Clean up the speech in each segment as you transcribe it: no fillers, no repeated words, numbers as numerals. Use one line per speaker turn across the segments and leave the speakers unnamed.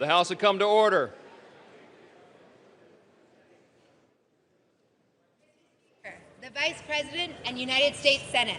The House will come to order.
The Vice President and United States Senate.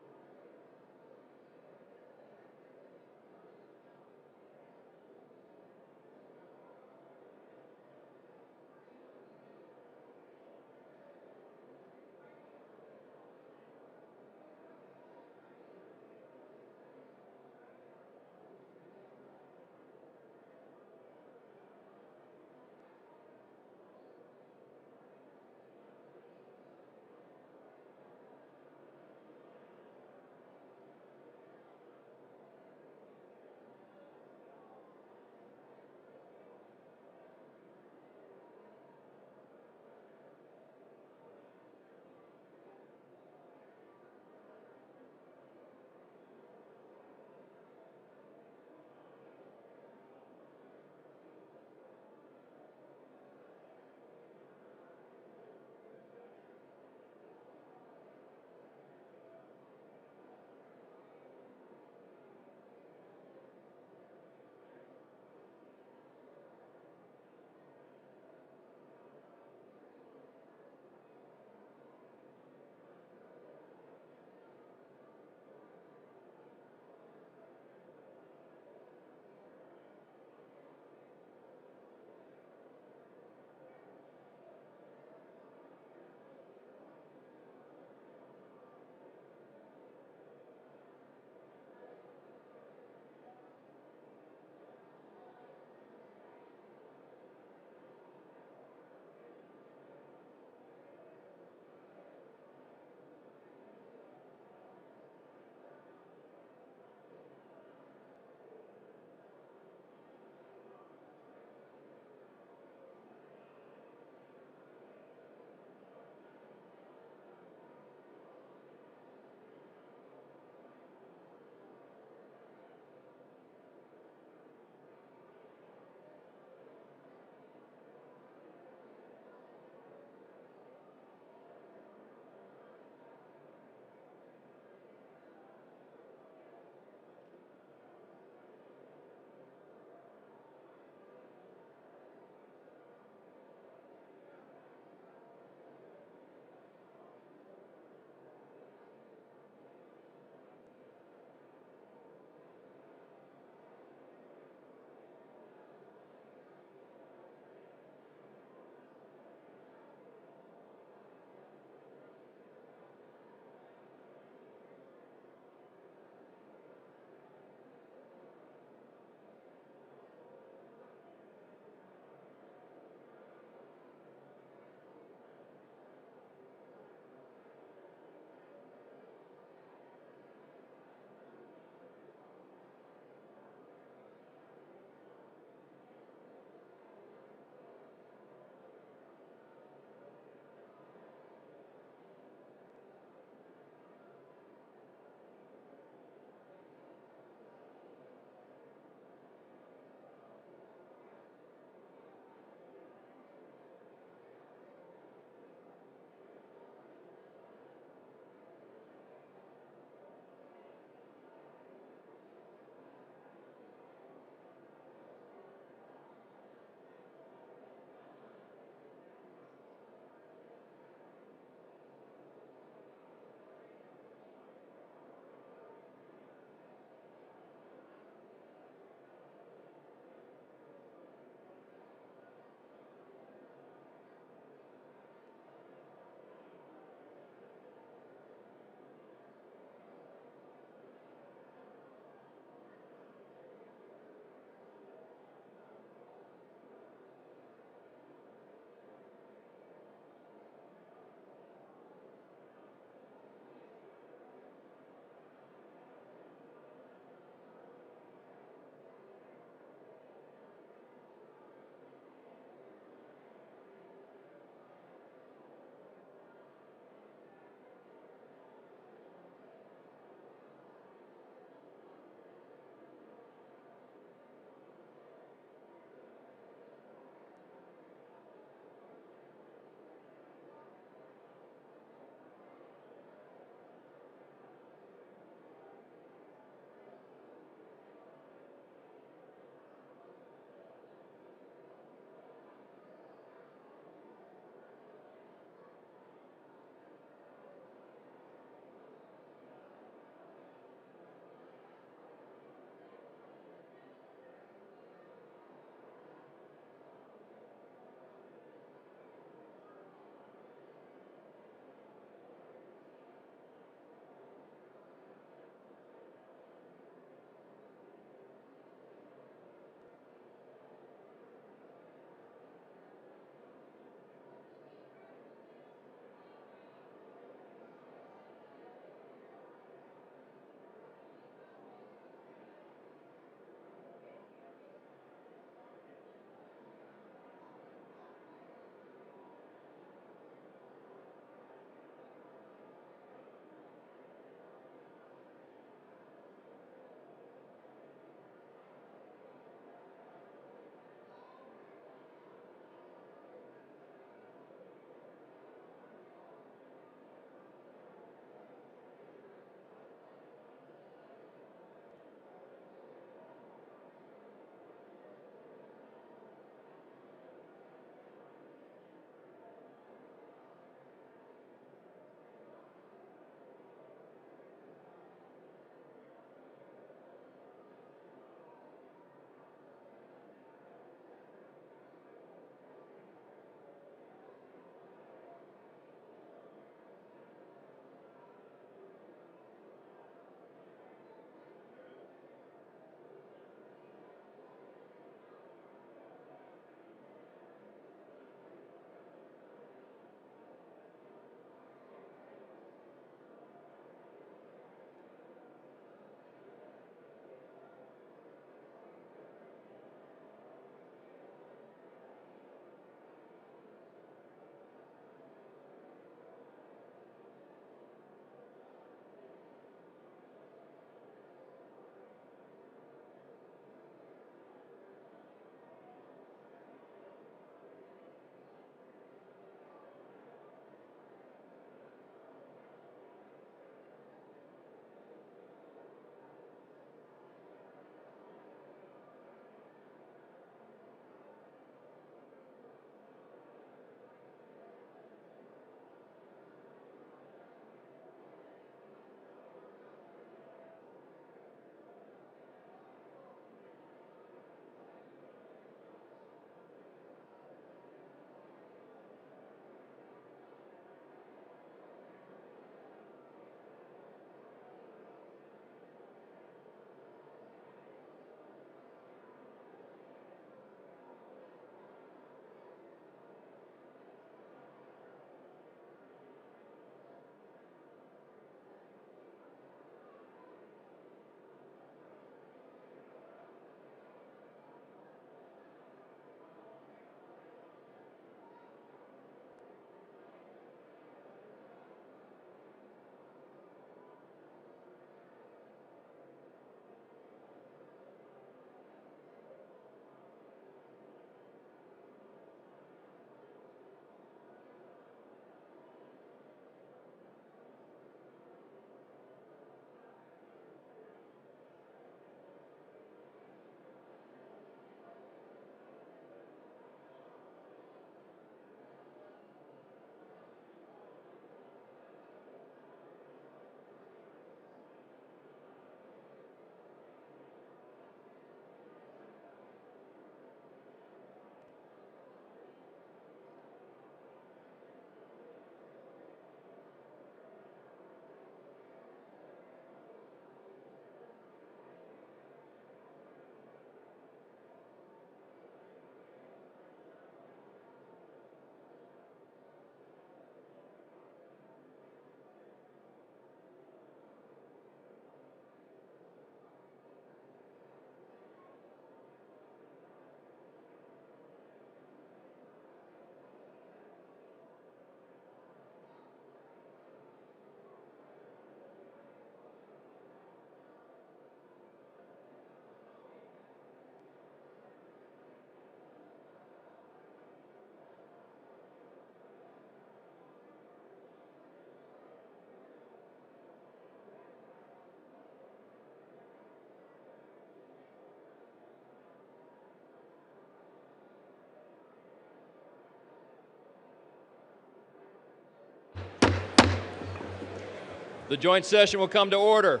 The joint session will come to order.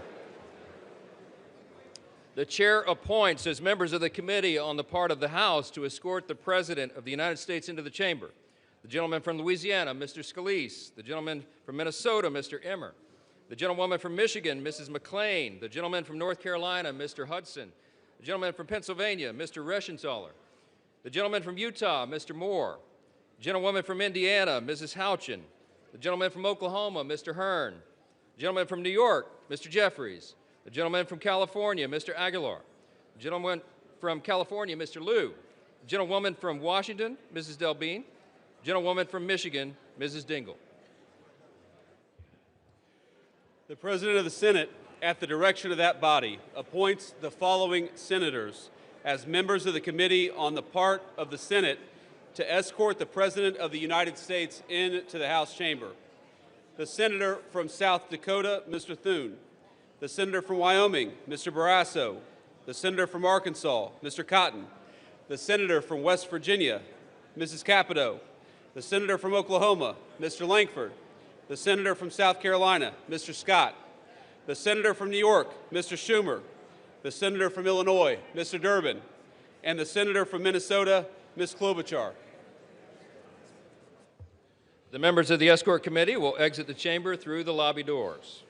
The chair appoints as members of the committee on the part of the House to escort the President of the United States into the chamber. The gentleman from Louisiana, Mr. Scalise. The gentleman from Minnesota, Mr. Emmer. The gentlewoman from Michigan, Mrs. McClain. The gentleman from North Carolina, Mr. Hudson. The gentleman from Pennsylvania, Mr. Reschenthaler. The gentleman from Utah, Mr. Moore. The gentlewoman from Indiana, Mrs. Houchin. The gentleman from Oklahoma, Mr. Hearn. The gentleman from New York, Mr. Jeffries. The gentleman from California, Mr. Aguilar. The gentleman from California, Mr. Liu. The gentlewoman from Washington, Mrs. Delbene. The gentlewoman from Michigan, Mrs. Dingell.
The President of the Senate, at the direction of that body, appoints the following senators as members of the committee on the part of the Senate to escort the President of the United States into the House chamber. The Senator from South Dakota, Mr. Thune. The Senator from Wyoming, Mr. Barrasso. The Senator from Arkansas, Mr. Cotton. The Senator from West Virginia, Mrs. Capito. The Senator from Oklahoma, Mr. Langford. The Senator from South Carolina, Mr. Scott. The Senator from New York, Mr. Schumer. The Senator from Illinois, Mr. Durbin. And the Senator from Minnesota, Ms. Klobuchar.
The members of the escort committee will exit the chamber through the lobby doors.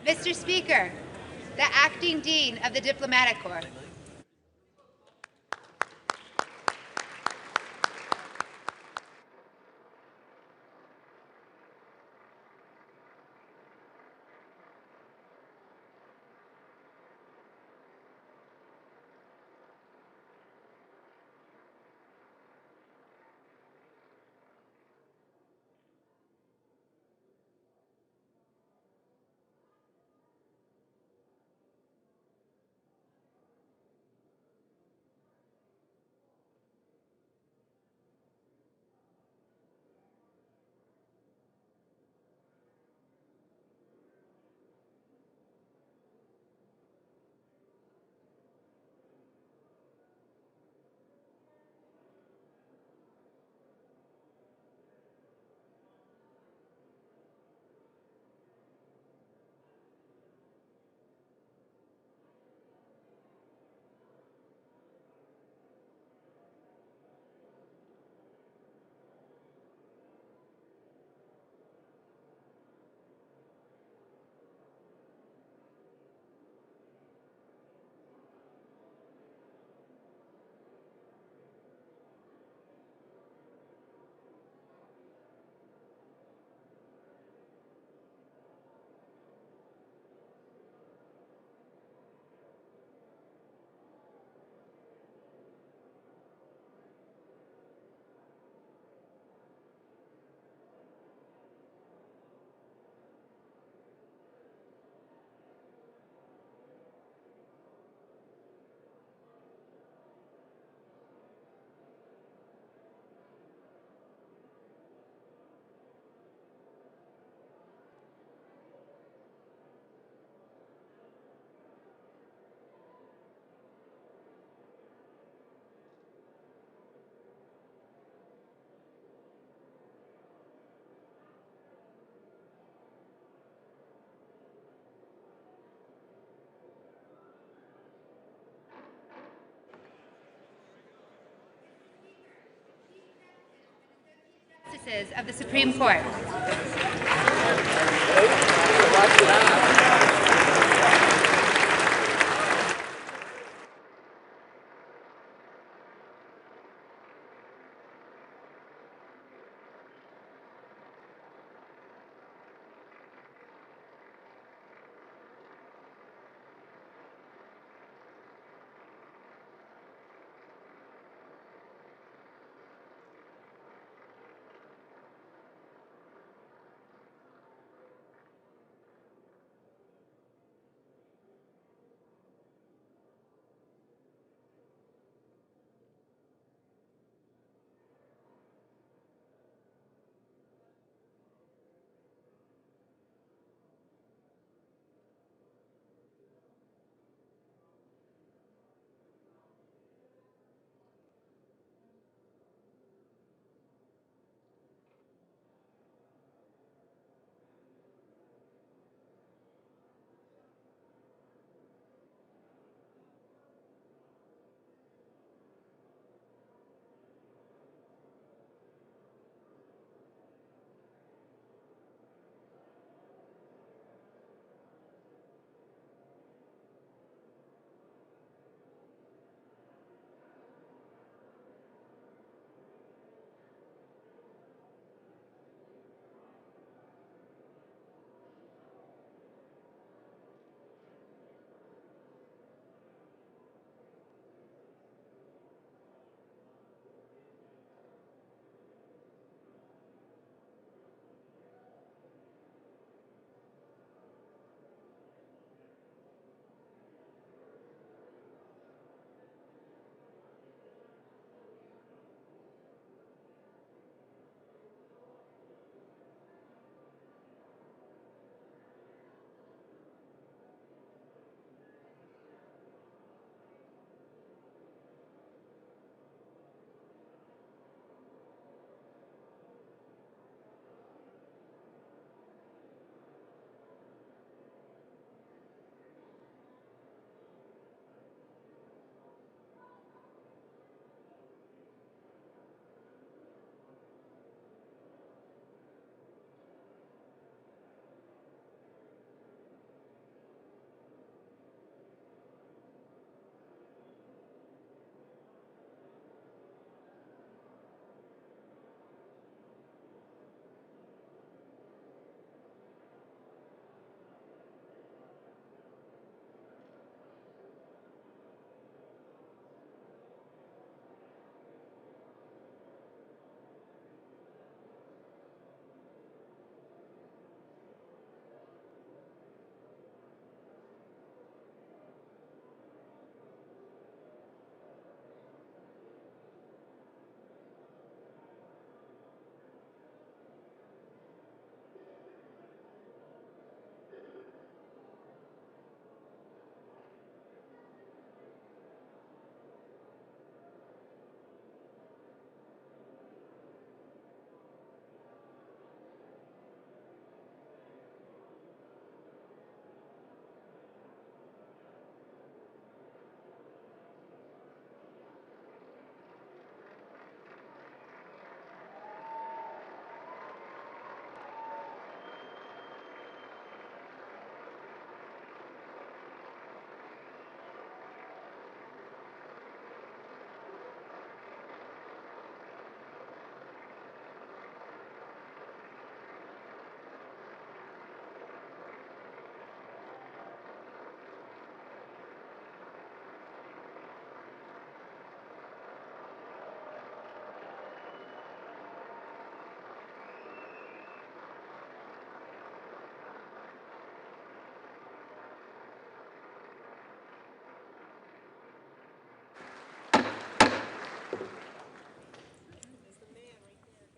Mr. Speaker, the Acting Dean of the Diplomatic Corps. Justices of the Supreme Court.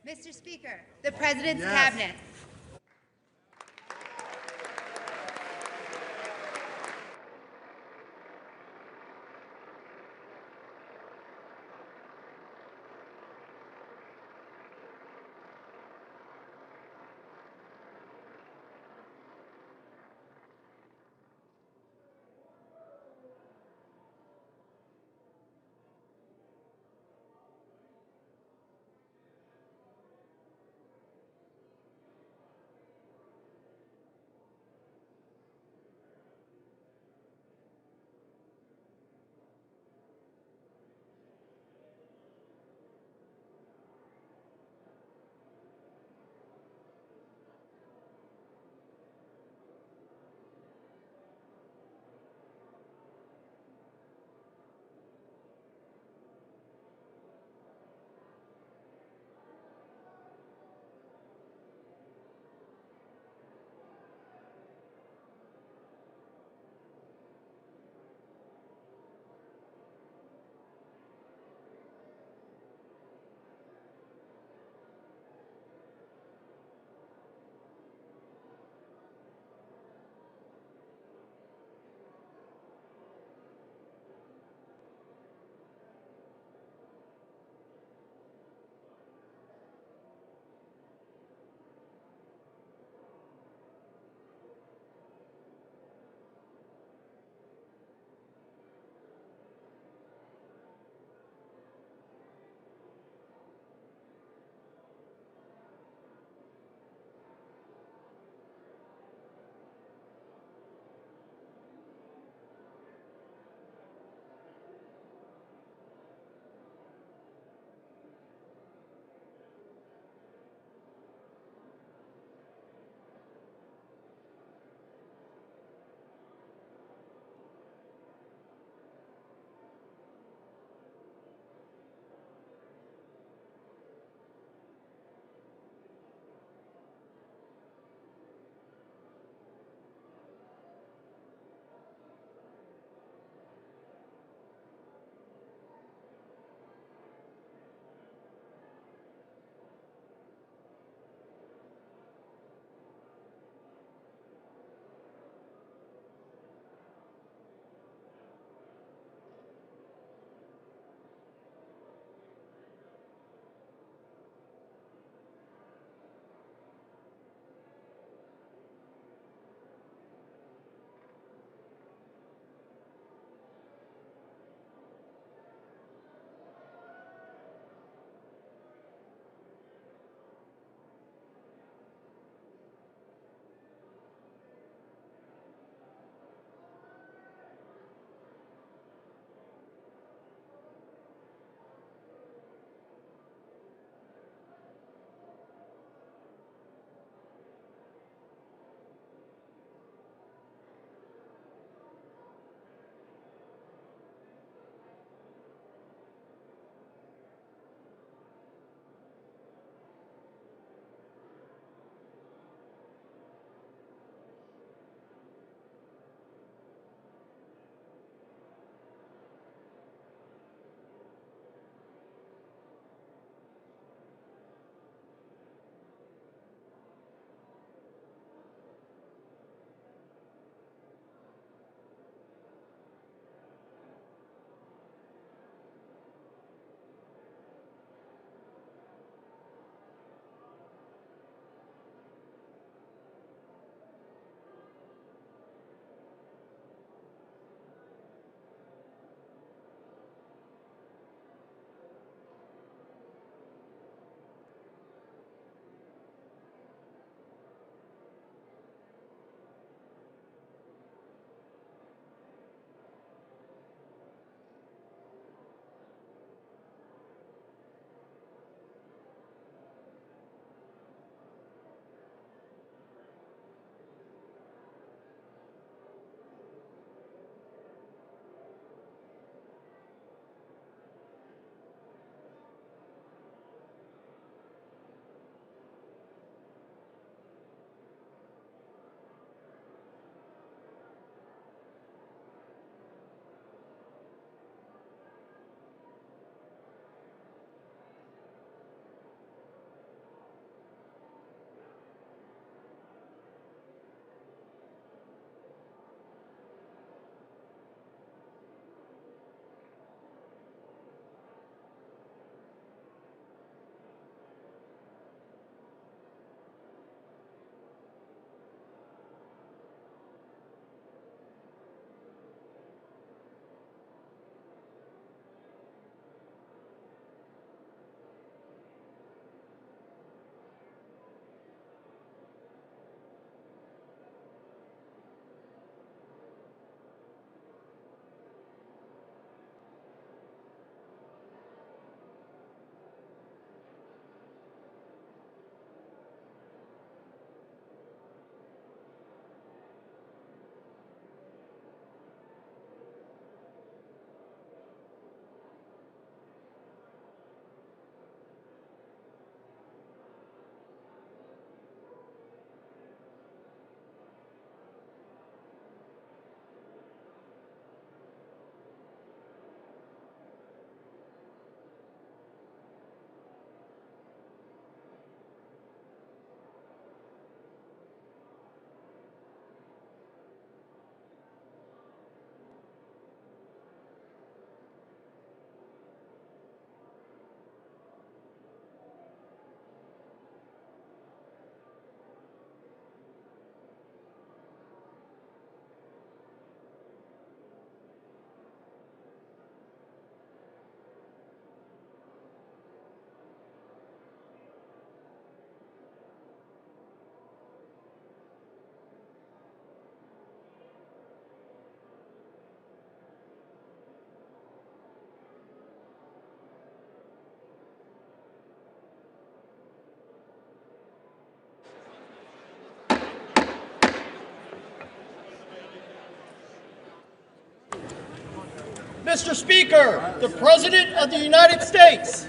Mr. Speaker, the President's
Yes.
Cabinet.
Mr. Speaker, the President of the United States.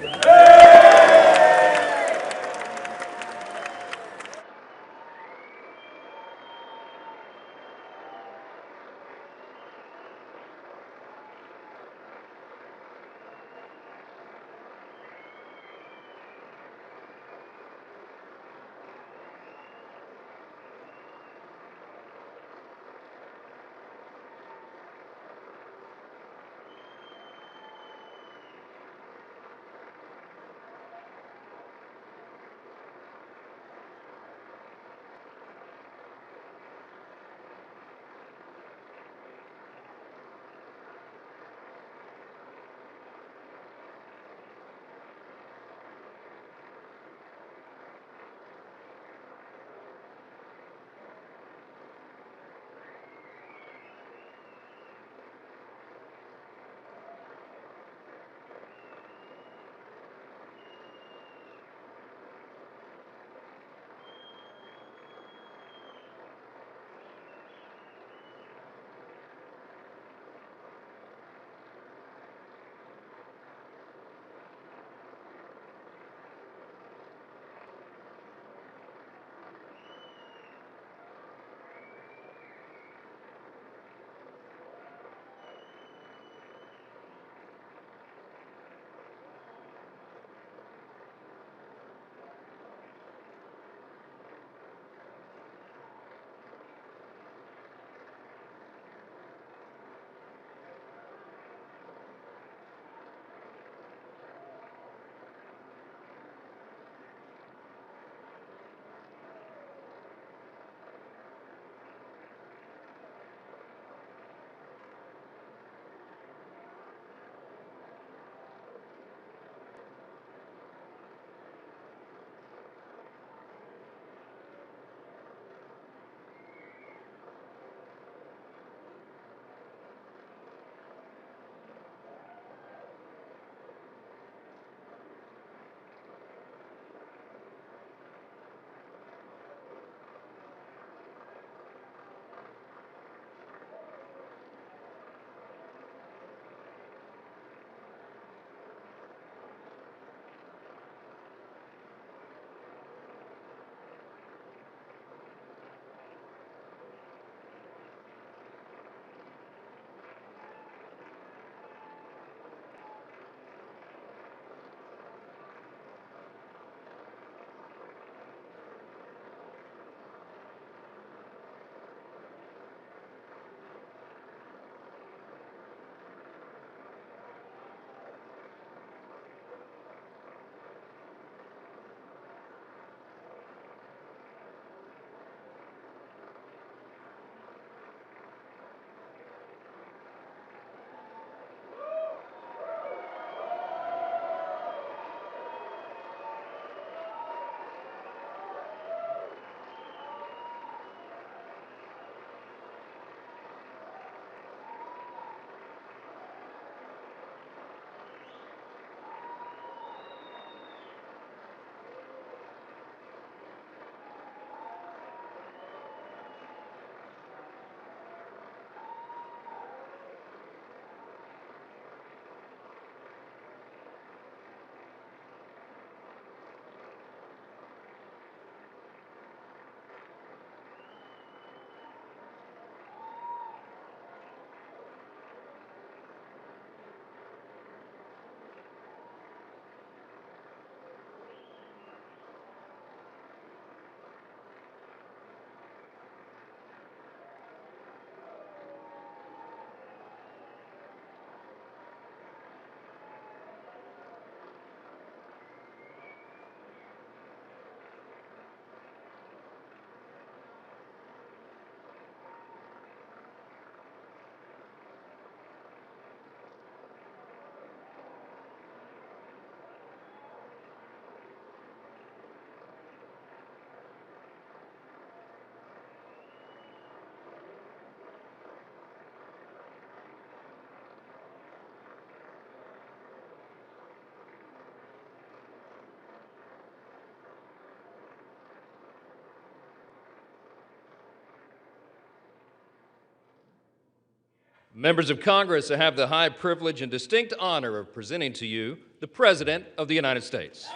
Members of Congress, I have the high privilege and distinct honor of presenting to you the President of the United States.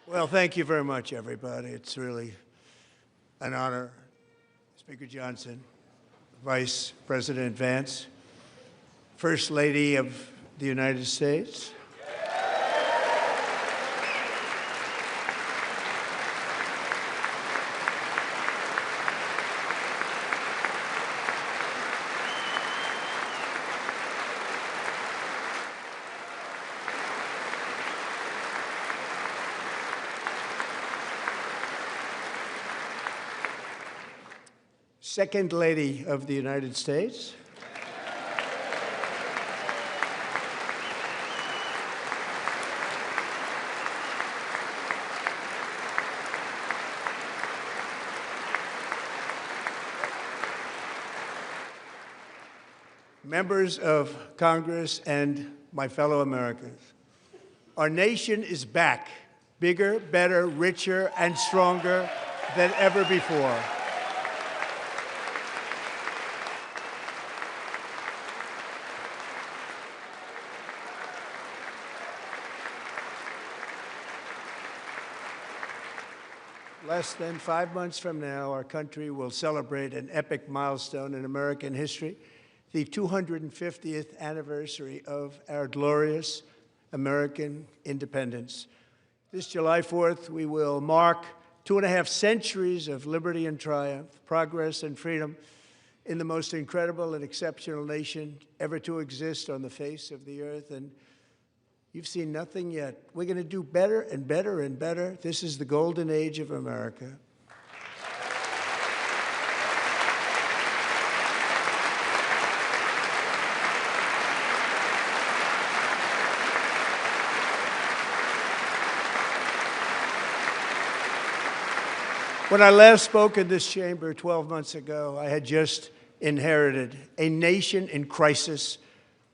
Well, thank you very much, everybody. It's really an honor. Speaker Johnson, Vice President Vance, First Lady of the United States, Second Lady of the United States, members of Congress, and my fellow Americans. Our nation is back, bigger, better, richer, and stronger than ever before. Less than 5 months from now, our country will celebrate an epic milestone in American history, the 250th anniversary of our glorious American independence. This July 4th, we will mark 2.5 centuries of liberty and triumph, progress and freedom in the most incredible and exceptional nation ever to exist on the face of the earth. And you've seen nothing yet. We're going to do better and better and better. This is the golden age of America. When I last spoke in this chamber 12 months ago, I had just inherited a nation in crisis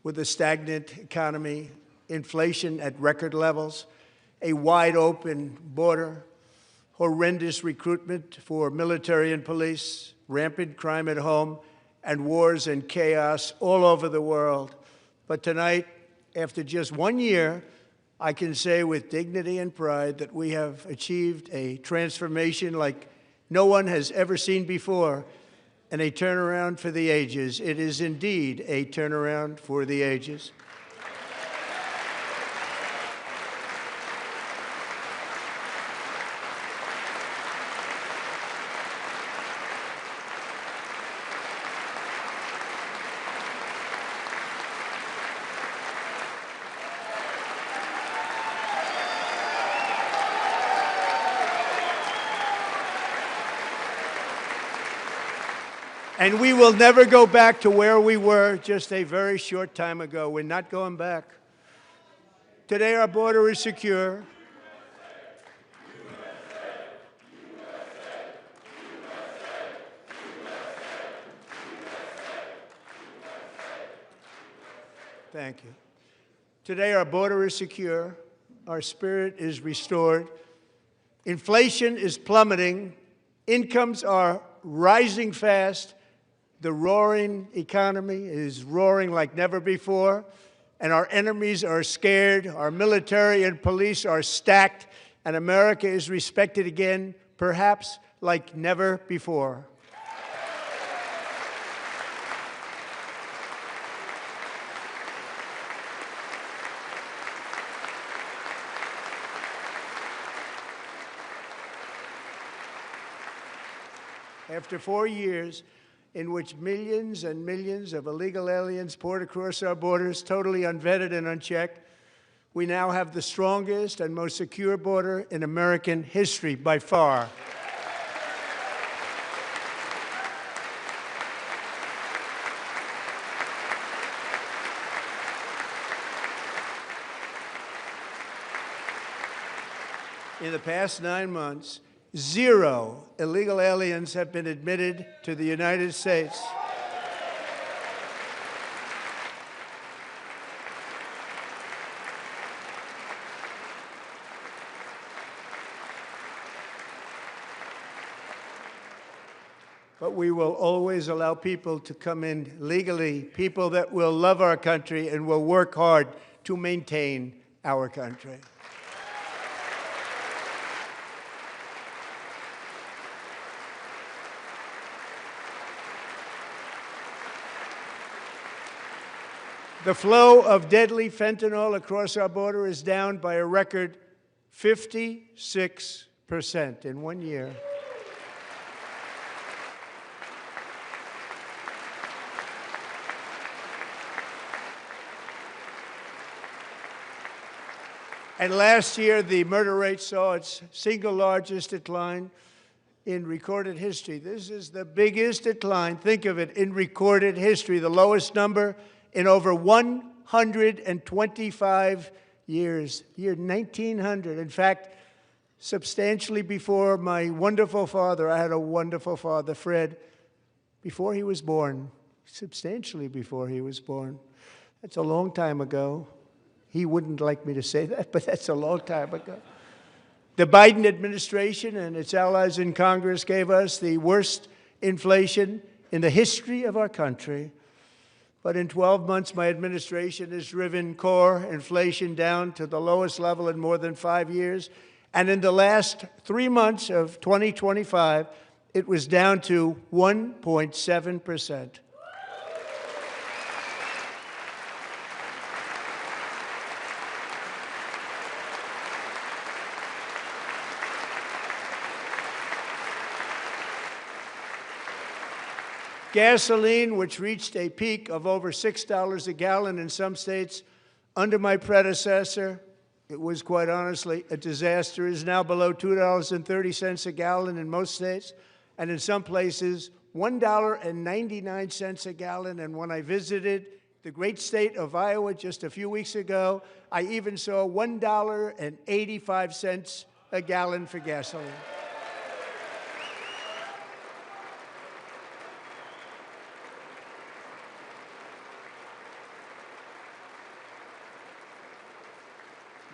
with a stagnant economy, inflation at record levels, a wide-open border, horrendous recruitment for military and police, rampant crime at home, and wars and chaos all over the world. But tonight, after just 1 year, I can say with dignity and pride that we have achieved a transformation like no one has ever seen before, and a turnaround for the ages. It is indeed a turnaround for the ages. And we will never go back to where we were just a very short time ago. We're not going back. Today, our border is secure. Thank you. Today, our border is secure. Our spirit is restored. Inflation is plummeting. Incomes are rising fast. The roaring economy is roaring like never before, and our enemies are scared, our military and police are stacked, and America is respected again, perhaps like never before. After 4 years in which millions and millions of illegal aliens poured across our borders, totally unvetted and unchecked, we now have the strongest and most secure border in American history by far. In the past 9 months, 0 illegal aliens have been admitted to the United States. But we will always allow people to come in legally, people that will love our country and will work hard to maintain our country. The flow of deadly fentanyl across our border is down by a record 56% in 1 year. And last year, the murder rate saw its single largest decline in recorded history. This is the biggest decline, think of it, in recorded history, the lowest number in over 125 years, year 1900. In fact, substantially before my wonderful father, I had a wonderful father, Fred, before he was born, substantially before he was born. That's a long time ago. He wouldn't like me to say that, but that's a long time ago. The Biden administration and its allies in Congress gave us the worst inflation in the history of our country. But in 12 months, my administration has driven core inflation down to the lowest level in more than 5 years. And in the last 3 months of 2025, it was down to 1.7%. Gasoline, which reached a peak of over $6 a gallon in some states under my predecessor, it was quite honestly a disaster, is now below $2.30 a gallon in most states, and in some places, $1.99 a gallon. And when I visited the great state of Iowa just a few weeks ago, I even saw $1.85 a gallon for gasoline.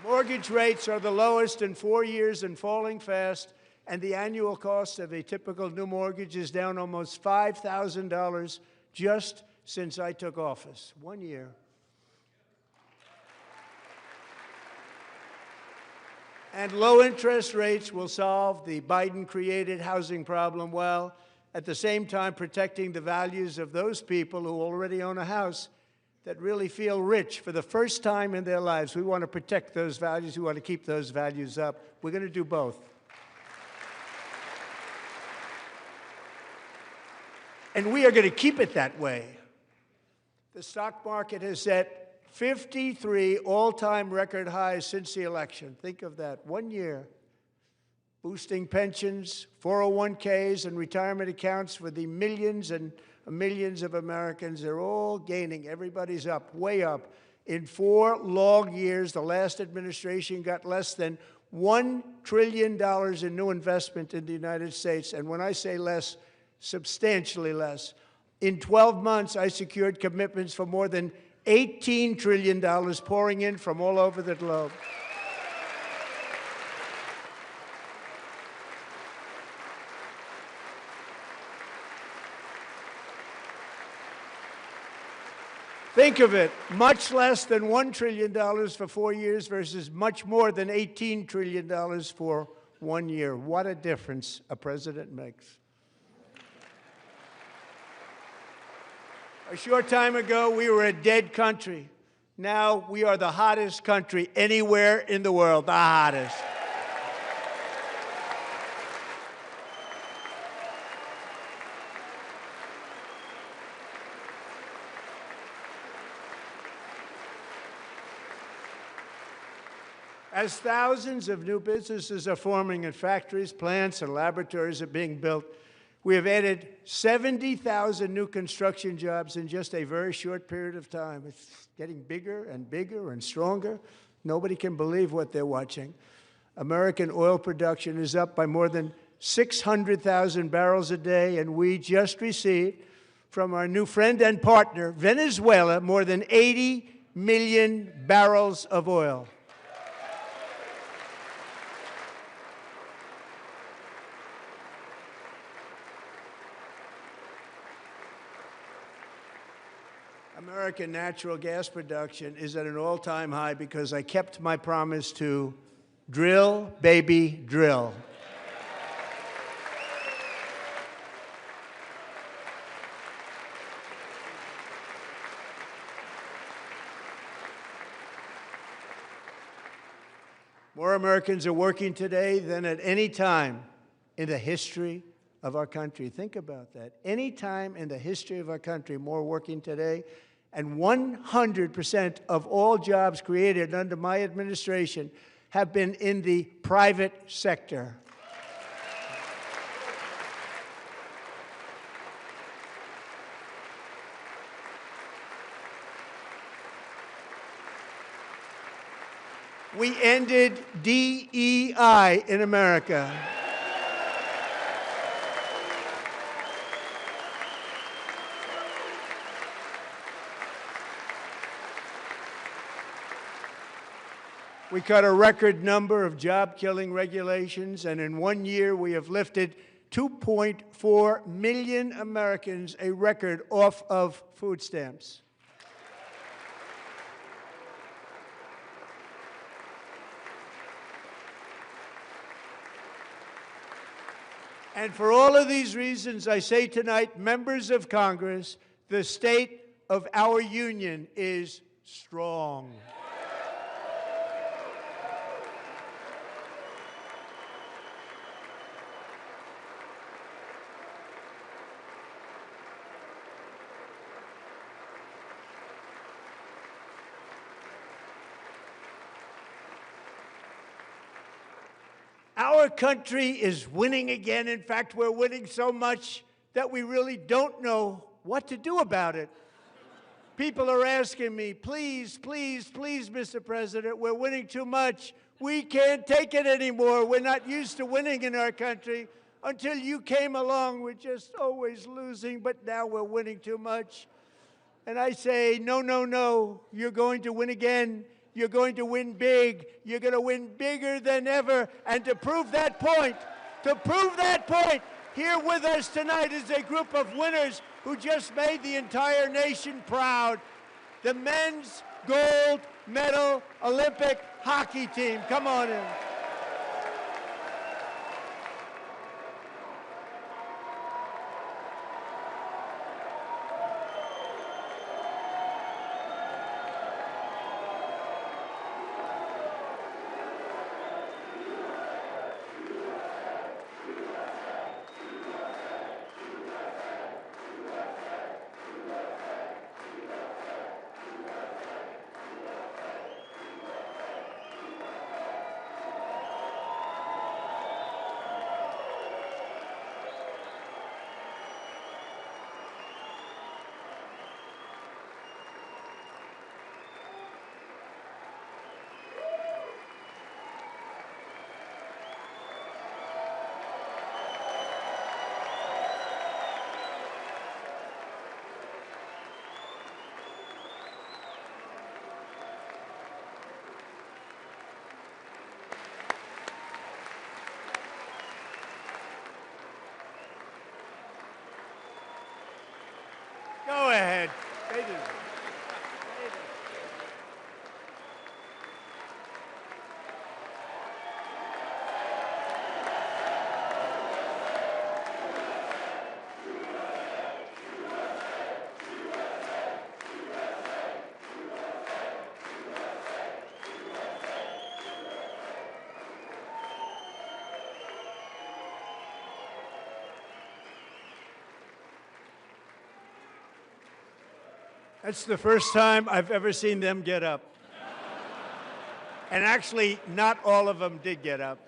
Mortgage rates are the lowest in 4 years and falling fast, and the annual cost of a typical new mortgage is down almost $5,000 just since I took office. 1 year. And low interest rates will solve the Biden-created housing problem while at the same time protecting the values of those people who already own a house that really feel rich for the first time in their lives. We want to protect those values. We want to keep those values up. We're going to do both. And we are going to keep it that way. The stock market has set 53 all-time record highs since the election. Think of that, 1 year. Boosting pensions, 401ks, and retirement accounts for the millions and millions of Americans. They're all gaining. Everybody's up, way up. In 4 long years, the last administration got less than $1 trillion in new investment in the United States. And when I say less, substantially less. In 12 months, I secured commitments for more than $18 trillion pouring in from all over the globe. Think of it, much less than $1 trillion for 4 years versus much more than $18 trillion for 1 year. What a difference a president makes. A short time ago, we were a dead country. Now we are the hottest country anywhere in the world, the hottest. As thousands of new businesses are forming and factories, plants, and laboratories are being built, we have added 70,000 new construction jobs in just a very short period of time. It's getting bigger and bigger and stronger. Nobody can believe what they're watching. American oil production is up by more than 600,000 barrels a day, and we just received from our new friend and partner, Venezuela, more than 80 million barrels of oil. American natural gas production is at an all-time high because I kept my promise to drill, baby, drill. More Americans are working today than at any time in the history of our country. Think about that. Any time in the history of our country, more working today. And 100% of all jobs created under my administration have been in the private sector. We ended DEI in America. We cut a record number of job-killing regulations, and in 1 year we have lifted 2.4 million Americans, a record, off of food stamps. And for all of these reasons, I say tonight, members of Congress, the state of our union is strong. Our country is winning again. In fact, we're winning so much that we really don't know what to do about it. People are asking me, please, please, please, Mr. President, we're winning too much. We can't take it anymore. We're not used to winning in our country. Until you came along, we're just always losing, but now we're winning too much. And I say, no, no, no, you're going to win again. You're going to win big. You're going to win bigger than ever. And to prove that point, here with us tonight is a group of winners who just made the entire nation proud. The men's gold medal Olympic hockey team. Come on in. Go ahead. That's the first time I've ever seen them get up. And actually, not all of them did get up.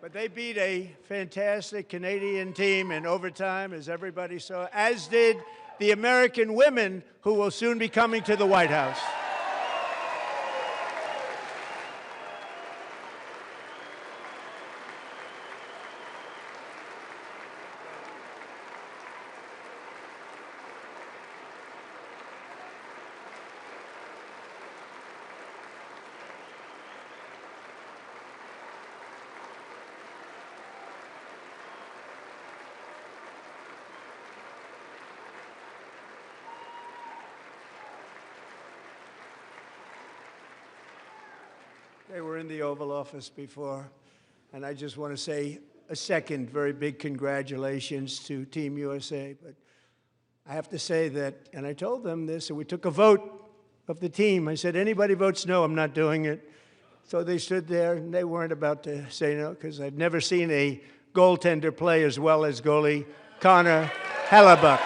But they beat a fantastic Canadian team in overtime, as everybody saw, as did the American women who will soon be coming to the White House. They were in the Oval Office before. And I just want to say a second very big congratulations to Team USA. But I have to say that, and I told them this, and we took a vote of the team. I said, anybody votes no, I'm not doing it. So they stood there, and they weren't about to say no, because I've never seen a goaltender play as well as goalie Connor Hellebuck.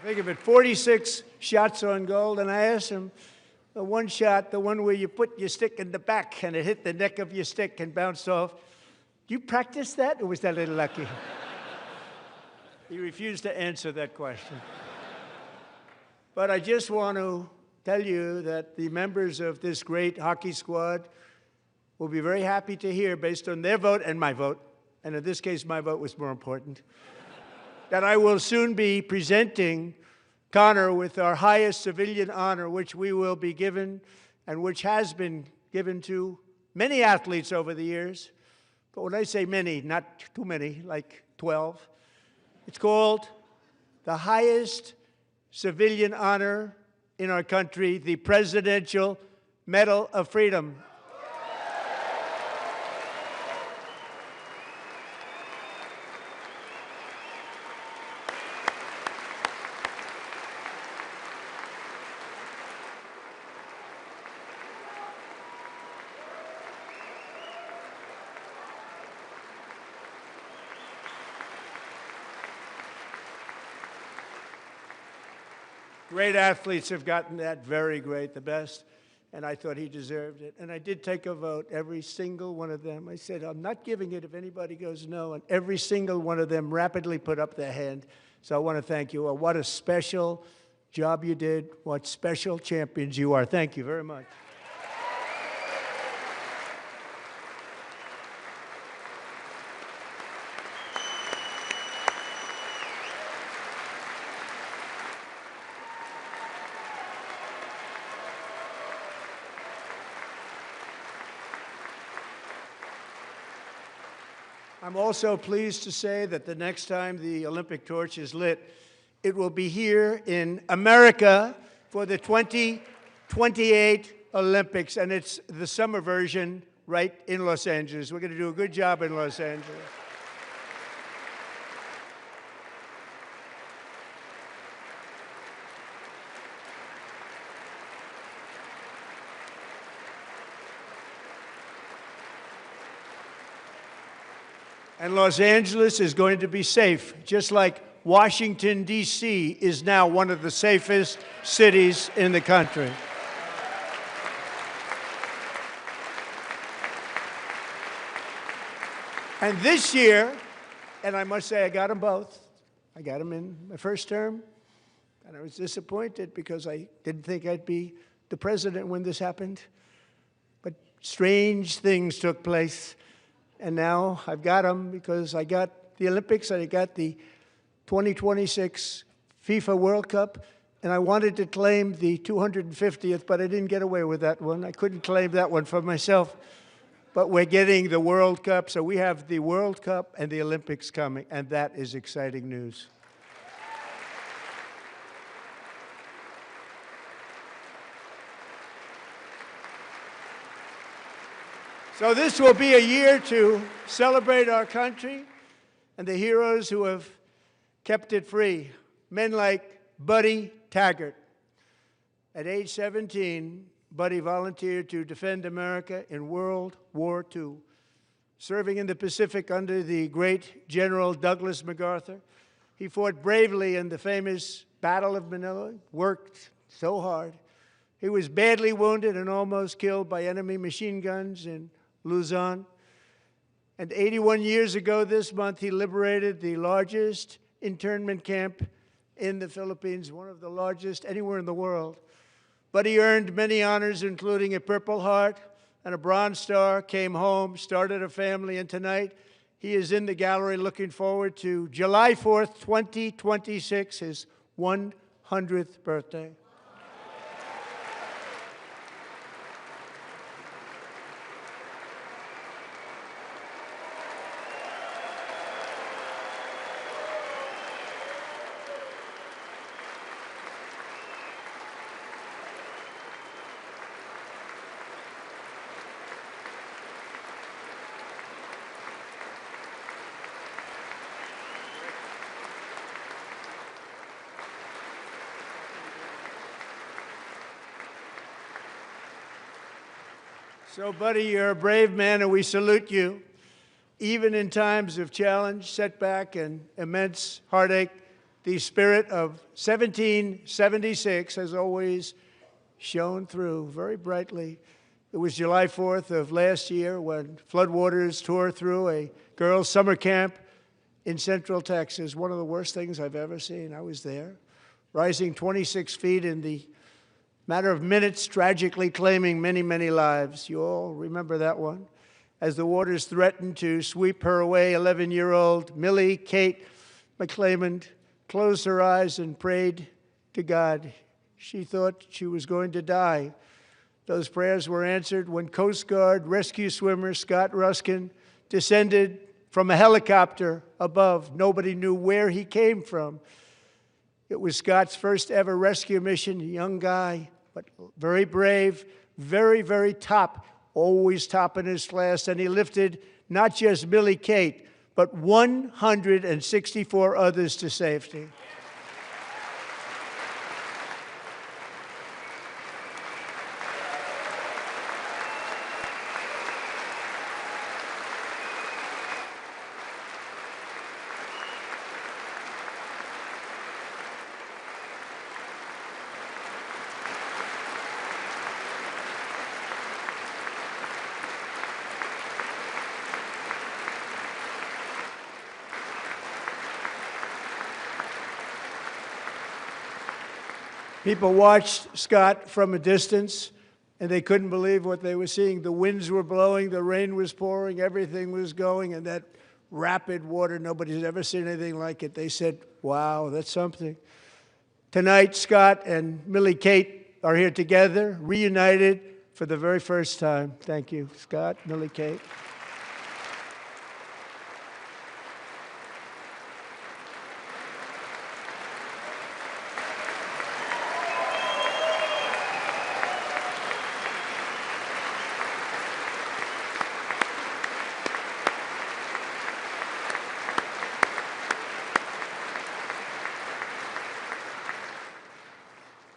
Think of it, 46 shots on goal, and I asked him, the one shot, the one where you put your stick in the back and it hit the neck of your stick and bounced off, do you practice that, or was that a little lucky? He refused to answer that question. But I just want to tell you that the members of this great hockey squad will be very happy to hear, based on their vote and my vote, and in this case my vote was more important, that I will soon be presenting Connor with our highest civilian honor, which we will be given and which has been given to many athletes over the years. But when I say many, not too many, like 12, it's called the highest civilian honor in our country, the Presidential Medal of Freedom. Great athletes have gotten that, very great, the best, and I thought he deserved it. And I did take a vote, every single one of them. I said, I'm not giving it if anybody goes no, and every single one of them rapidly put up their hand. So I want to thank you. What a special job you did. What special champions you are. Thank you very much. I'm also pleased to say that the next time the Olympic torch is lit, it will be here in America for the 2028 Olympics, and it's the summer version right in Los Angeles. We're going to do a good job in Los Angeles. And Los Angeles is going to be safe, just like Washington, D.C. is now one of the safest cities in the country. And this year, and I must say I got them both. I got them in my first term, and I was disappointed because I didn't think I'd be the president when this happened. But strange things took place. And now I've got them because I got the Olympics and I got the 2026 FIFA World Cup, and I wanted to claim the 250th, but I didn't get away with that one. I couldn't claim that one for myself. But we're getting the World Cup, so we have the World Cup and the Olympics coming, and that is exciting news. So this will be a year to celebrate our country and the heroes who have kept it free. Men like Buddy Taggart. At age 17, Buddy volunteered to defend America in World War II, serving in the Pacific under the great General Douglas MacArthur. He fought bravely in the famous Battle of Manila, worked so hard. He was badly wounded and almost killed by enemy machine guns in Luzon. And 81 years ago this month, he liberated the largest internment camp in the Philippines, one of the largest anywhere in the world. Buddy earned many honors, including a Purple Heart and a Bronze Star, came home, started a family, and tonight he is in the gallery looking forward to July 4th, 2026, his 100th birthday. So, buddy, you're a brave man, and we salute you. Even in times of challenge, setback, and immense heartache, the spirit of 1776 has always shone through very brightly. It was July 4th of last year when floodwaters tore through a girls' summer camp in Central Texas, one of the worst things I've ever seen. I was there, rising 26 feet in the matter of minutes, tragically claiming many, many lives. You all remember that one. As the waters threatened to sweep her away, 11-year-old Millie Kate McClelland closed her eyes and prayed to God. She thought she was going to die. Those prayers were answered when Coast Guard rescue swimmer Scott Ruskin descended from a helicopter above. Nobody knew where he came from. It was Scott's first ever rescue mission, a young guy, but very brave, very, very top, always top in his class. And he lifted not just Millie Kate, but 164 others to safety. People watched Scott from a distance, and they couldn't believe what they were seeing. The winds were blowing, the rain was pouring, everything was going, and that rapid water, nobody's ever seen anything like it. They said, wow, that's something. Tonight, Scott and Millie Kate are here together, reunited for the very first time. Thank you, Scott, Millie Kate.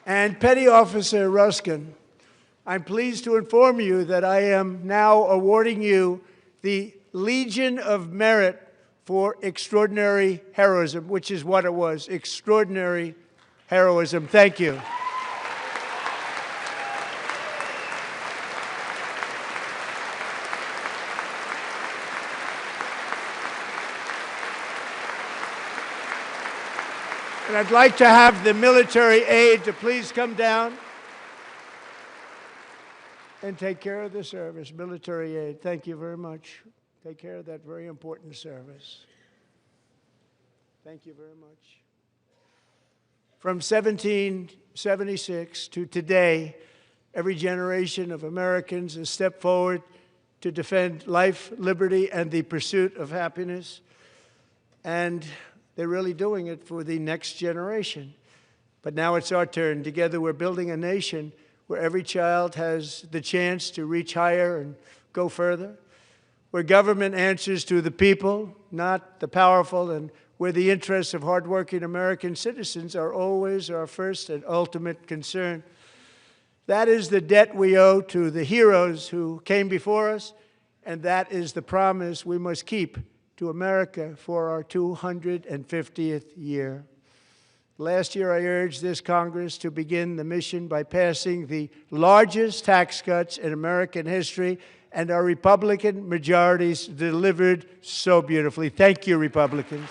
And Petty Officer Ruskin, I'm pleased to inform you that I am now awarding you the Legion of Merit for extraordinary heroism, which is what it was, extraordinary heroism. Thank you. And I'd like to have the military aide to please come down and take care of the service. Military aide, thank you very much. Take care of that very important service. Thank you very much. From 1776 to today, every generation of Americans has stepped forward to defend life, liberty, and the pursuit of happiness. And they're really doing it for the next generation. But now it's our turn. Together we're building a nation where every child has the chance to reach higher and go further, where government answers to the people, not the powerful, and where the interests of hardworking American citizens are always our first and ultimate concern. That is the debt we owe to the heroes who came before us, and that is the promise we must keep to America for our 250th year. Last year, I urged this Congress to begin the mission by passing the largest tax cuts in American history, and our Republican majorities delivered so beautifully. Thank you, Republicans.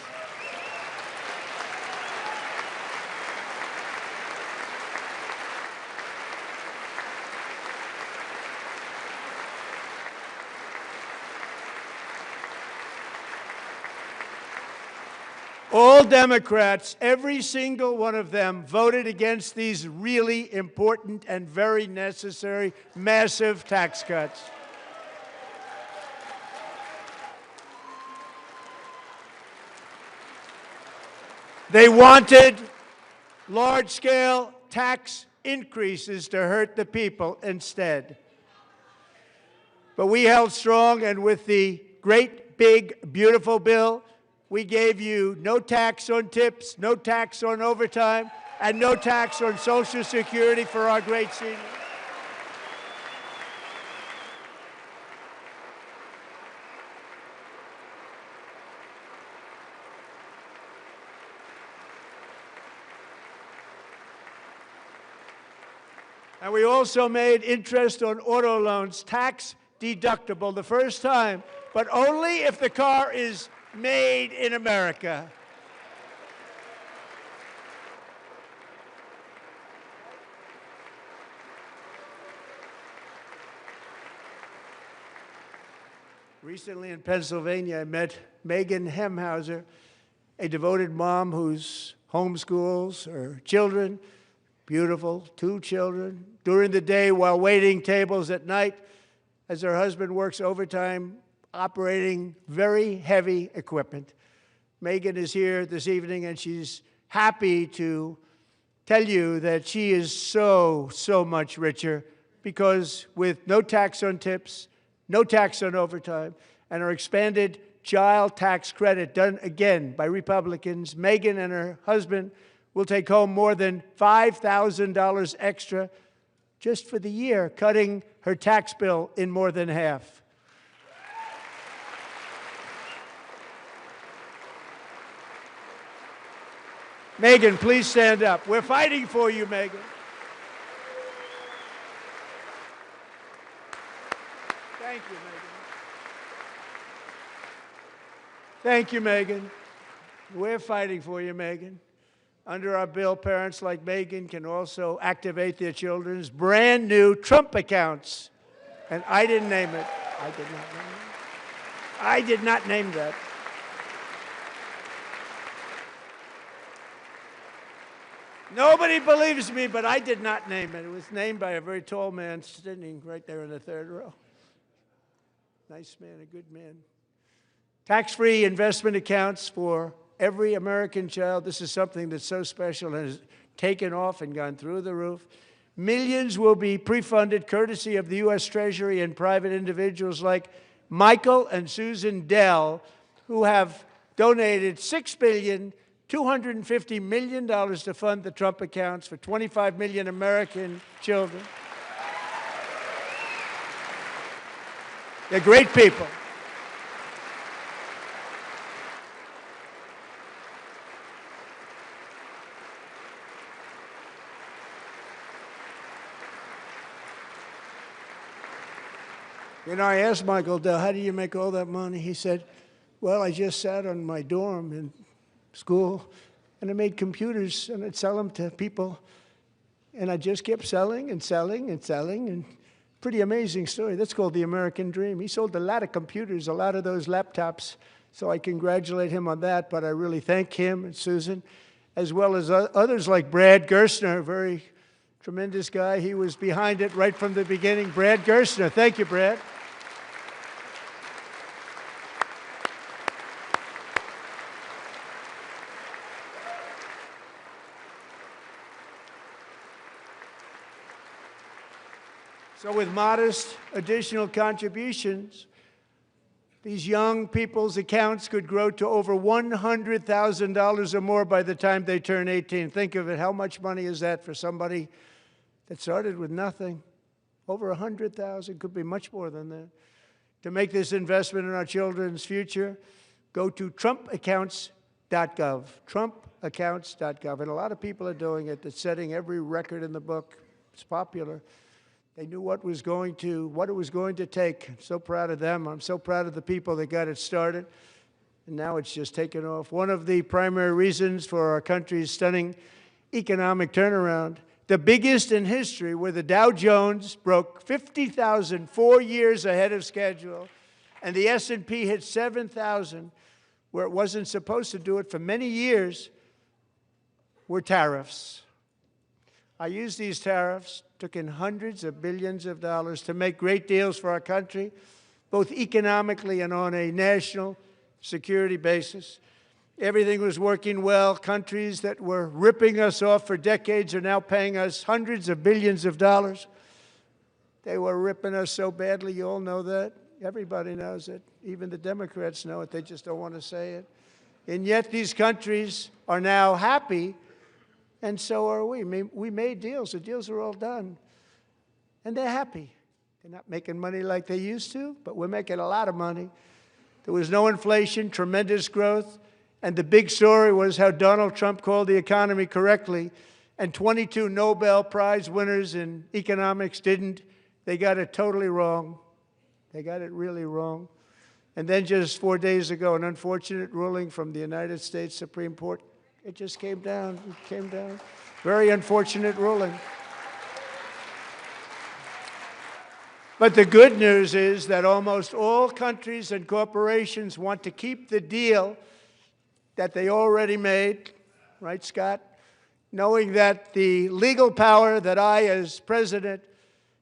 All Democrats, every single one of them, voted against these really important and very necessary massive tax cuts. They wanted large-scale tax increases to hurt the people instead. But we held strong, and with the great, big, beautiful bill, we gave you no tax on tips, no tax on overtime, and no tax on Social Security for our great seniors. And we also made interest on auto loans tax deductible the first time, but only if the car is made in America. Recently in Pennsylvania, I met Megan Hemhauser, a devoted mom who's homeschools her children, beautiful, 2 children, during the day while waiting tables at night as her husband works overtime operating very heavy equipment. Megan is here this evening, and she's happy to tell you that she is so much richer because with no tax on tips, no tax on overtime, and our expanded child tax credit done again by Republicans, Megan and her husband will take home more than $5,000 extra just for the year, cutting her tax bill in more than half. Megan, please stand up. We're fighting for you, Megan. Thank you, Megan. Thank you, Megan. We're fighting for you, Megan. Under our bill, parents like Megan can also activate their children's brand new Trump accounts. And I didn't name it. I did not name it. I did not name that. Nobody believes me, but I did not name it. It was named by a very tall man sitting right there in the 3rd row. Nice man, a good man. Tax-free investment accounts for every American child. This is something that's so special and has taken off and gone through the roof. Millions will be pre-funded courtesy of the U.S. Treasury and private individuals like Michael and Susan Dell, who have donated $6.25 billion to fund the Trump accounts for 25 million American children. They're great people. You know, I asked Michael Dell, how do you make all that money? He said, well, I just sat on my dorm in school, and I made computers, and I'd sell them to people, and I just kept selling and selling and selling, and pretty amazing story. That's called the American dream. He sold a lot of computers, a lot of those laptops, so I congratulate him on that, but I really thank him and Susan, as well as others like Brad Gerstner, a very tremendous guy. He was behind it right from the beginning. Brad Gerstner. Thank you, Brad. So with modest additional contributions, these young people's accounts could grow to over $100,000 or more by the time they turn 18. Think of it. How much money is that for somebody that started with nothing? Over $100,000, could be much more than that. To make this investment in our children's future, go to TrumpAccounts.gov, TrumpAccounts.gov. And a lot of people are doing it. It's setting every record in the book. It's popular. They knew what it was going to take. I'm so proud of them. I'm so proud of the people that got it started. And now it's just taken off. One of the primary reasons for our country's stunning economic turnaround, the biggest in history, where the Dow Jones broke 50,000 4 years ahead of schedule, and the S&P hit 7,000, where it wasn't supposed to do it for many years, were tariffs. I used these tariffs, took in hundreds of billions of dollars to make great deals for our country, both economically and on a national security basis. Everything was working well. Countries that were ripping us off for decades are now paying us hundreds of billions of dollars. They were ripping us so badly, you all know that. Everybody knows it. Even the Democrats know it. They just don't want to say it. And yet these countries are now happy, and so are we. We made deals. The deals are all done. And they're happy. They're not making money like they used to, but we're making a lot of money. There was no inflation, tremendous growth. And the big story was how Donald Trump called the economy correctly, and 22 Nobel Prize winners in economics didn't. They got it totally wrong. They got it really wrong. And then just 4 days ago, an unfortunate ruling from the United States Supreme Court. It just came down. It came down. Very unfortunate ruling. But the good news is that almost all countries and corporations want to keep the deal that they already made, right, Scott? Knowing that the legal power that I, as president,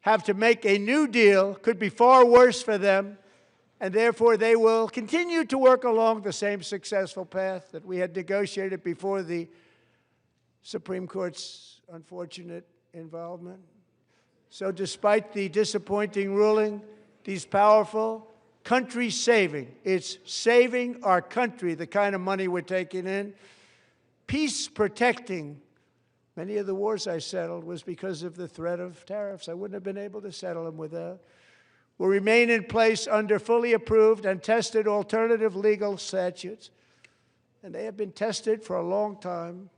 have to make a new deal could be far worse for them, and therefore they will continue to work along the same successful path that we had negotiated before the Supreme Court's unfortunate involvement. So despite the disappointing ruling, these powerful country-saving, it's saving our country, the kind of money we're taking in, peace-protecting. Many of the wars I settled was because of the threat of tariffs. I wouldn't have been able to settle them without. Will remain in place under fully approved and tested alternative legal statutes. And they have been tested for a long time.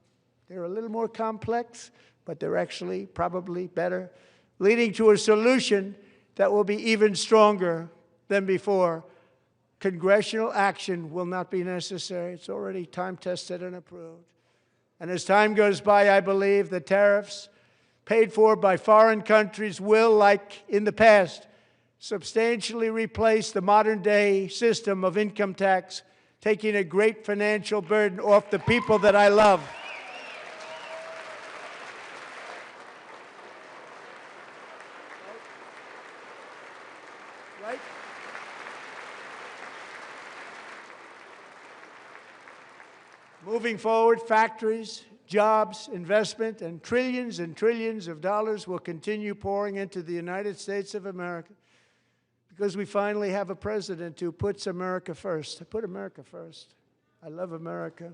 They're a little more complex, but they're actually probably better, leading to a solution that will be even stronger than before. Congressional action will not be necessary. It's already time-tested and approved. And as time goes by, I believe the tariffs paid for by foreign countries will, like in the past, substantially replace the modern-day system of income tax, taking a great financial burden off the people that I love. Right? Moving forward, factories, jobs, investment, and trillions of dollars will continue pouring into the United States of America because we finally have a president who puts America first. I put America first. I love America.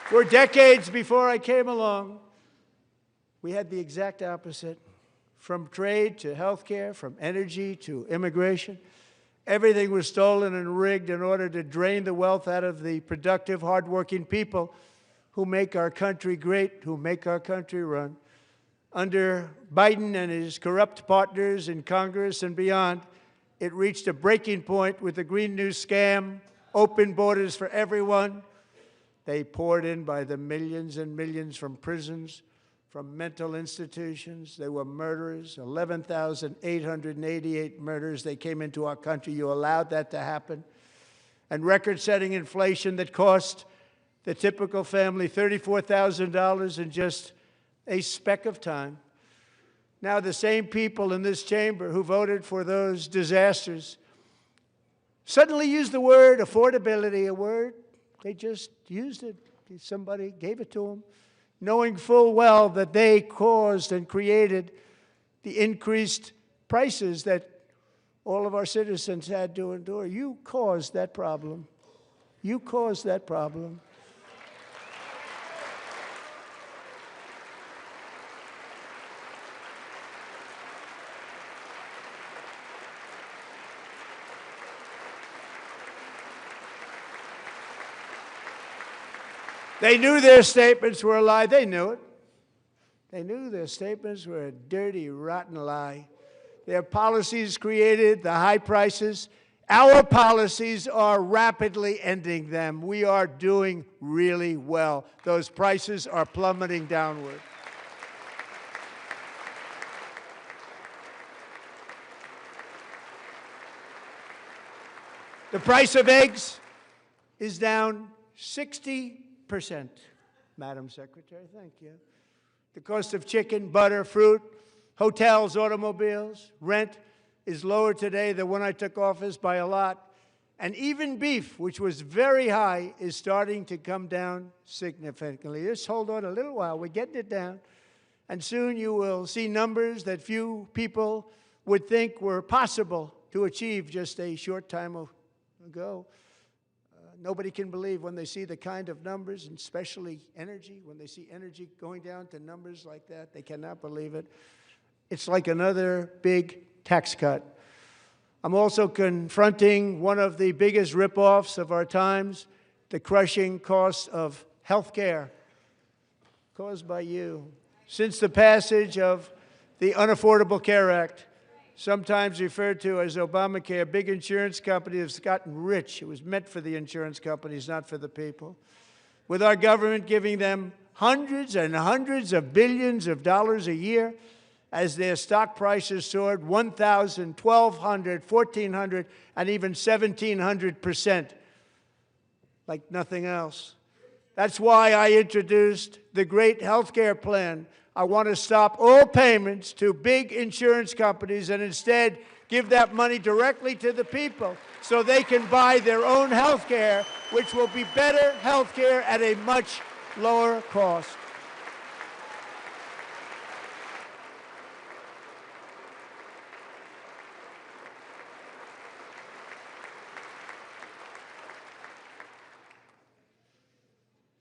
For decades before I came along, we had the exact opposite. From trade to health care, from energy to immigration, everything was stolen and rigged in order to drain the wealth out of the productive, hardworking people who make our country great, who make our country run. Under Biden and his corrupt partners in Congress and beyond, it reached a breaking point with the Green New scam, open borders for everyone. They poured in by the millions and millions from prisons, from mental institutions. They were murderers, 11,888 murders. They came into our country. You allowed that to happen. And record-setting inflation that cost the typical family $34,000 in just a speck of time. Now the same people in this chamber who voted for those disasters suddenly use the word affordability, a word. They just used it. Somebody gave it to them, knowing full well that they caused and created the increased prices that all of our citizens had to endure. You caused that problem. You caused that problem. They knew their statements were a lie. They knew it. They knew their statements were a dirty, rotten lie. Their policies created the high prices Our policies are rapidly ending them. We are doing really well. Those prices are plummeting downward. The price of eggs is down 60%, Madam Secretary. Thank you. The cost of chicken, butter, fruit, hotels, automobiles, rent is lower today than when I took office by a lot. And even beef, which was very high, is starting to come down significantly. Just hold on a little while. We're getting it down. And soon you will see numbers that few people would think were possible to achieve just a short time ago. Nobody can believe when they see the kind of numbers, and especially energy, when they see energy going down to numbers like that, they cannot believe it. It's like another big tax cut. I'm also confronting one of the biggest ripoffs of our times, the crushing cost of health care caused by you. Since the passage of the Unaffordable Care Act, sometimes referred to as Obamacare, big insurance companies have gotten rich. It was meant for the insurance companies, not for the people. With our government giving them hundreds and hundreds of billions of dollars a year as their stock prices soared 1,000, 1,200, 1,400, and even 1,700%, like nothing else. That's why I introduced the great health care plan. I want to stop all payments to big insurance companies and instead give that money directly to the people so they can buy their own health care, which will be better health care at a much lower cost.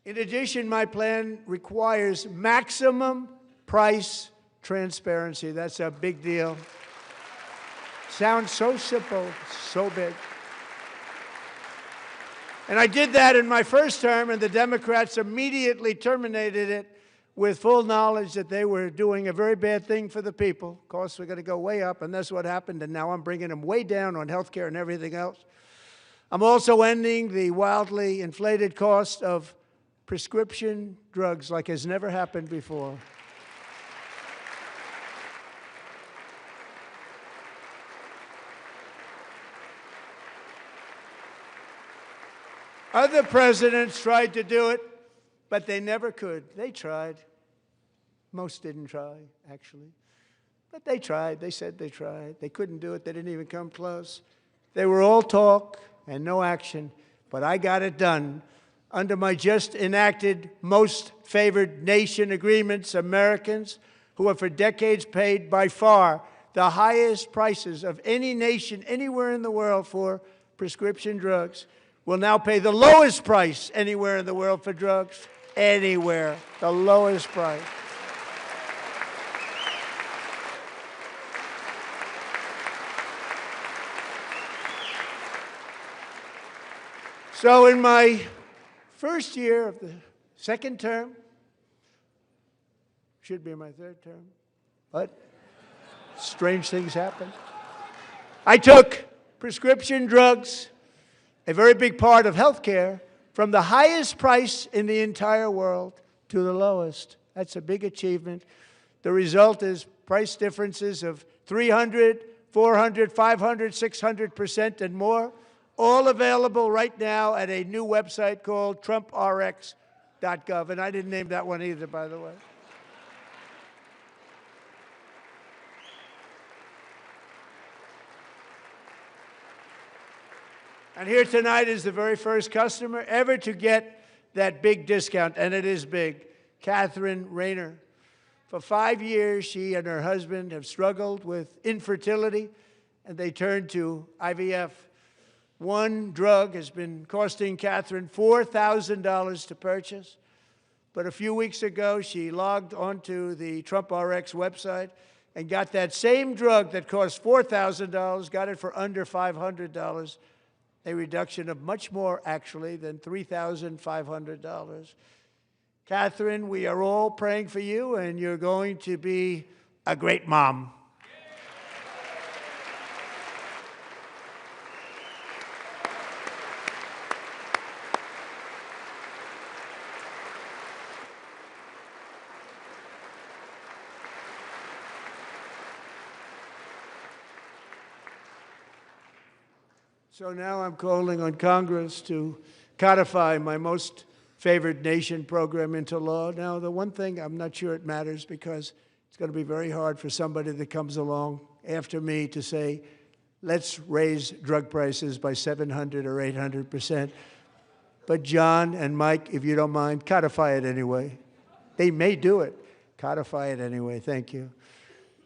In addition, my plan requires maximum price transparency. That's a big deal. Sounds so simple, so big. And I did that in my first term, and the Democrats immediately terminated it with full knowledge that they were doing a very bad thing for the people. Costs were going to go way up, and that's what happened, and now I'm bringing them way down on health care and everything else. I'm also ending the wildly inflated cost of prescription drugs like has never happened before. Other presidents tried to do it, but they never could. They tried. Most didn't try, actually. But they tried. They said they tried. They couldn't do it. They didn't even come close. They were all talk and no action, but I got it done. Under my just enacted Most Favored Nation agreements, Americans who have for decades paid by far the highest prices of any nation anywhere in the world for prescription drugs will now pay the lowest price anywhere in the world for drugs. Anywhere, the lowest price. So in my first year of the second term, should be my third term, but strange things happen. I took prescription drugs, a very big part of health care, from the highest price in the entire world to the lowest. That's a big achievement. The result is price differences of 300, 400, 500, 600% and more, all available right now at a new website called TrumpRx.gov. And I didn't name that one either, by the way. And here tonight is the very first customer ever to get that big discount, and it is big, Catherine Rayner. For 5 years, she and her husband have struggled with infertility, and they turned to IVF. One drug has been costing Catherine $4,000 to purchase, but a few weeks ago, she logged onto the Trump RX website and got that same drug that cost $4,000, got it for under $500. A reduction of much more, actually, than $3,500. Catherine, we are all praying for you, and you're going to be a great mom. So now I'm calling on Congress to codify my most favored nation program into law. Now, the one thing, I'm not sure it matters because it's going to be very hard for somebody that comes along after me to say, let's raise drug prices by 700 or 800%. But John and Mike, if you don't mind, codify it anyway. They may do it. Codify it anyway. Thank you.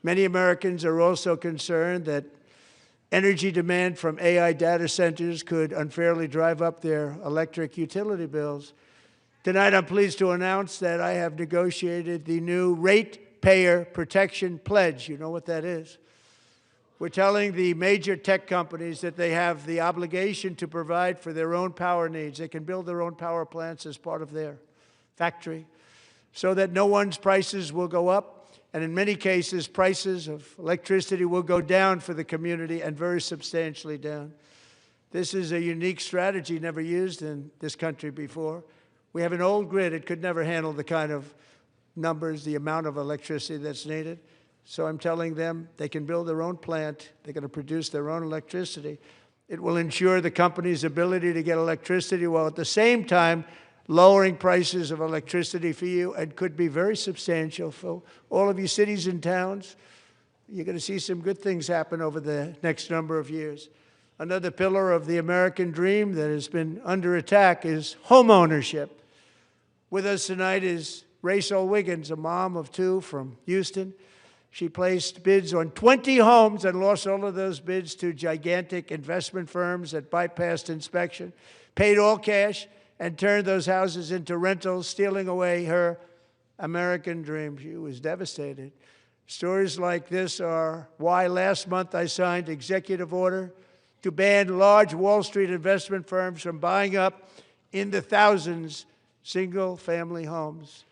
Many Americans are also concerned that energy demand from AI data centers could unfairly drive up their electric utility bills. Tonight, I'm pleased to announce that I have negotiated the new Ratepayer Protection Pledge. You know what that is? We're telling the major tech companies that they have the obligation to provide for their own power needs. They can build their own power plants as part of their factory so that no one's prices will go up. And in many cases, prices of electricity will go down for the community and very substantially down. This is a unique strategy never used in this country before. We have an old grid. It could never handle the kind of numbers, the amount of electricity that's needed. So I'm telling them they can build their own plant. They're going to produce their own electricity. It will ensure the company's ability to get electricity while at the same time lowering prices of electricity for you, and could be very substantial for all of you cities and towns. You're going to see some good things happen over the next number of years. Another pillar of the American dream that has been under attack is home ownership. With us tonight is Rachel Wiggins, a mom of two from Houston. She placed bids on 20 homes and lost all of those bids to gigantic investment firms that bypassed inspection, paid all cash, and turned those houses into rentals, stealing away her American dream. She was devastated. Stories like this are why last month I signed executive order to ban large Wall Street investment firms from buying up in the thousands single-family homes.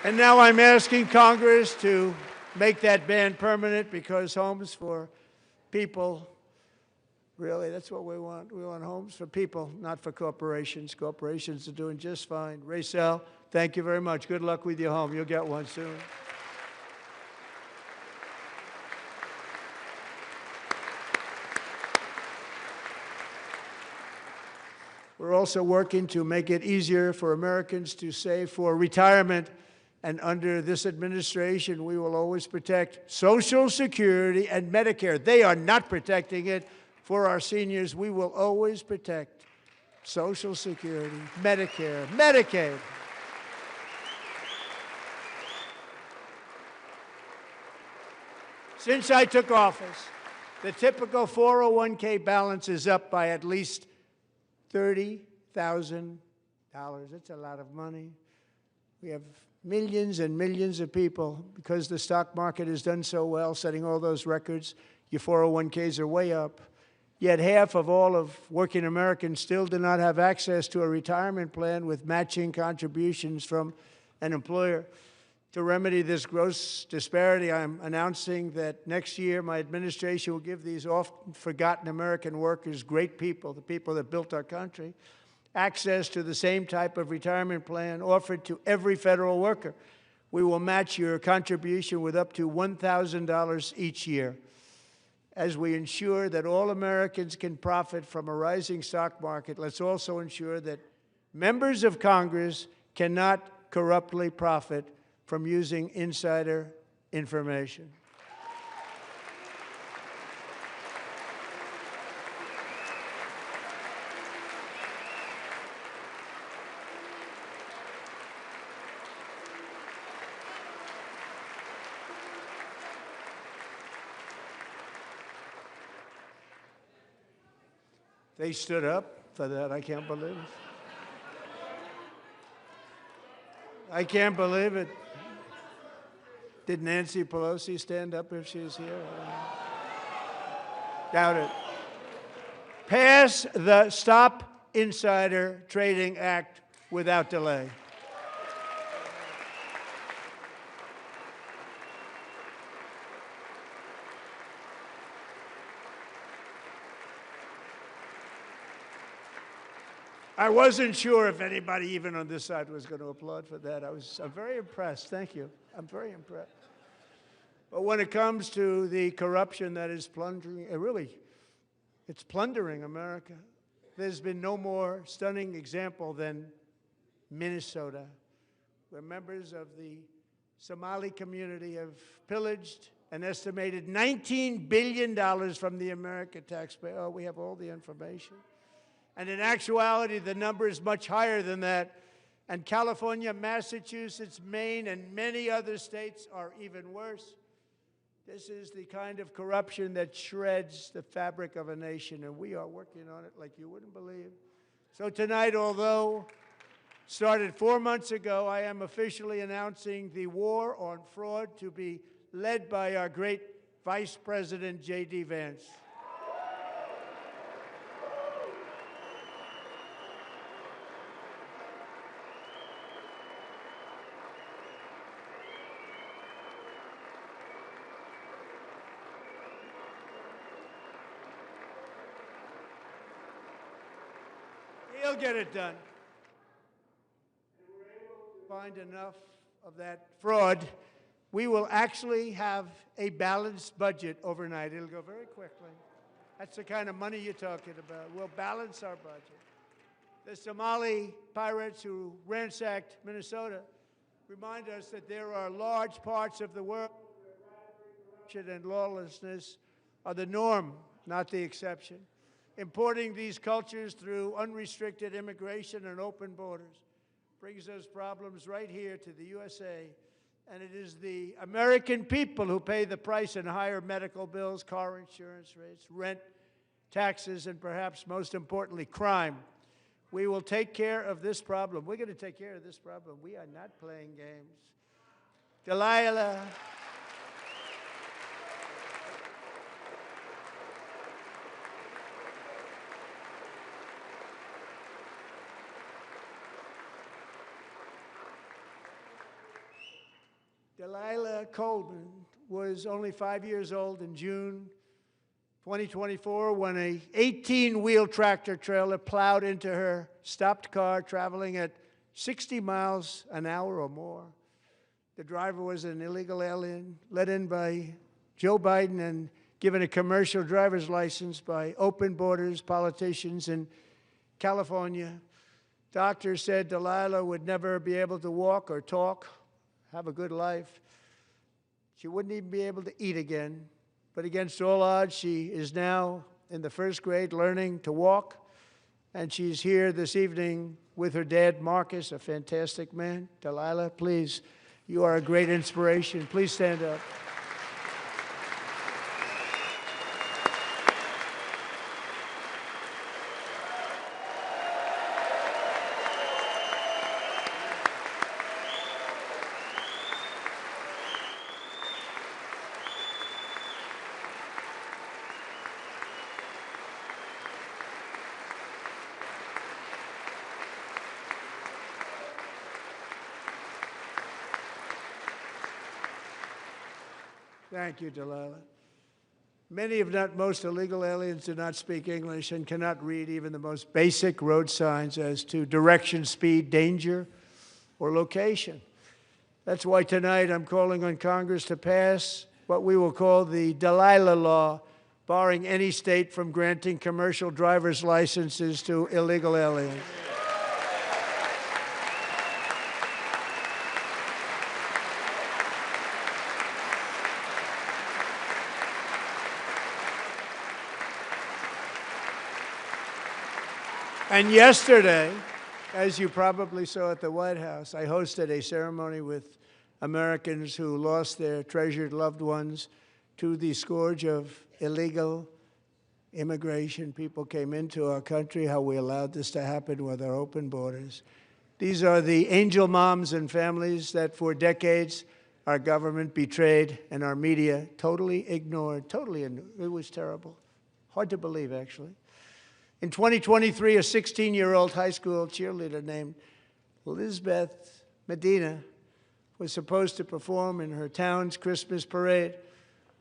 And now I'm asking Congress to make that ban permanent, because homes for people, really, that's what we want. We want homes for people, not for corporations. Corporations are doing just fine. Rachel, thank you very much. Good luck with your home. You'll get one soon. We're also working to make it easier for Americans to save for retirement. And under this administration, we will always protect Social Security and Medicare. They are not protecting it for our seniors. We will always protect Social Security, Medicare, Medicaid. Since I took office, the typical 401k balance is up by at least $30,000. That's a lot of money. We have millions and millions of people, because the stock market has done so well, setting all those records. Your 401ks are way up. Yet half of all of working Americans still do not have access to a retirement plan with matching contributions from an employer. To remedy this gross disparity, I'm announcing that next year my administration will give these often forgotten American workers, great people, the people that built our country, access to the same type of retirement plan offered to every federal worker. We will match your contribution with up to $1,000 each year. As we ensure that all Americans can profit from a rising stock market, let's also ensure that members of Congress cannot corruptly profit from using insider information. They stood up for that. I can't believe it. I can't believe it. Did Nancy Pelosi stand up if she was here? Doubt it. Pass the Stop Insider Trading Act without delay. I wasn't sure if anybody even on this side was going to applaud for that. I'm very impressed. Thank you. I'm very impressed. But when it comes to the corruption that is plundering, it's plundering America. There's been no more stunning example than Minnesota, where members of the Somali community have pillaged an estimated $19 billion from the American taxpayer. Oh, we have all the information. And in actuality, the number is much higher than that. And California, Massachusetts, Maine, and many other states are even worse. This is the kind of corruption that shreds the fabric of a nation, and we are working on it like you wouldn't believe. So tonight, although started 4 months ago, I am officially announcing the war on fraud to be led by our great Vice President, J.D. Vance. He'll get it done. If we're able to find enough of that fraud, we will actually have a balanced budget overnight. It'll go very quickly. That's the kind of money you're talking about. We'll balance our budget. The Somali pirates who ransacked Minnesota remind us that there are large parts of the world where corruption and lawlessness are the norm, not the exception. Importing these cultures through unrestricted immigration and open borders brings those problems right here to the USA. And it is the American people who pay the price in higher medical bills, car insurance rates, rent, taxes, and perhaps most importantly, crime. We will take care of this problem. We're going to take care of this problem. We are not playing games. Delilah. Delilah Coleman was only 5 years old in June 2024 when an 18-wheel tractor trailer plowed into her stopped car traveling at 60 miles an hour or more. The driver was an illegal alien let in by Joe Biden and given a commercial driver's license by open borders politicians in California. Doctors said Delilah would never be able to walk or talk, have a good life. She wouldn't even be able to eat again. But against all odds, she is now in the first grade learning to walk. And she's here this evening with her dad, Marcus, a fantastic man. Delilah, please, you are a great inspiration. Please stand up. Thank you, Delilah. Many, if not most, illegal aliens do not speak English and cannot read even the most basic road signs as to direction, speed, danger, or location. That's why tonight I'm calling on Congress to pass what we will call the Delilah Law, barring any state from granting commercial driver's licenses to illegal aliens. And yesterday, as you probably saw at the White House, I hosted a ceremony with Americans who lost their treasured loved ones to the scourge of illegal immigration. People came into our country, how we allowed this to happen with our open borders. These are the angel moms and families that for decades our government betrayed and our media totally ignored. It was terrible. Hard to believe, actually. In 2023, a 16-year-old high school cheerleader named Elizabeth Medina was supposed to perform in her town's Christmas parade,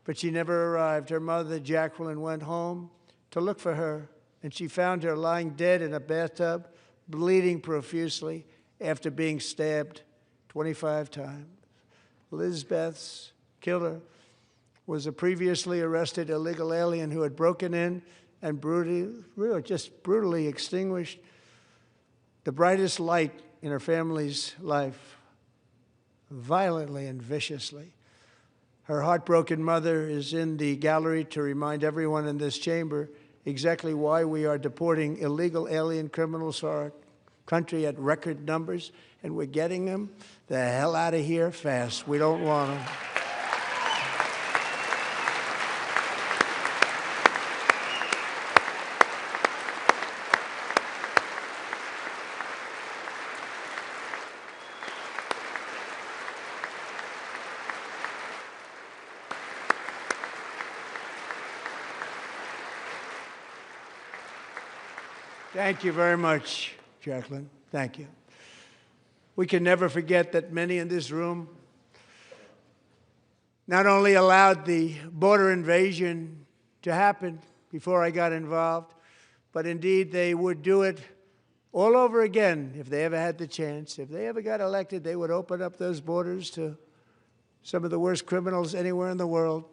but she never arrived. Her mother, Jacqueline, went home to look for her, and she found her lying dead in a bathtub bleeding profusely after being stabbed 25 times. Lizbeth's killer was a previously arrested illegal alien who had broken in and brutally extinguished the brightest light in her family's life, violently and viciously. Her heartbroken mother is in the gallery to remind everyone in this chamber exactly why we are deporting illegal alien criminals to our country at record numbers, and we're getting them the hell out of here fast. We don't want them. Thank you very much, Jacqueline. Thank you. We can never forget that many in this room not only allowed the border invasion to happen before I got involved, but indeed they would do it all over again if they ever had the chance. If they ever got elected, they would open up those borders to some of the worst criminals anywhere in the world.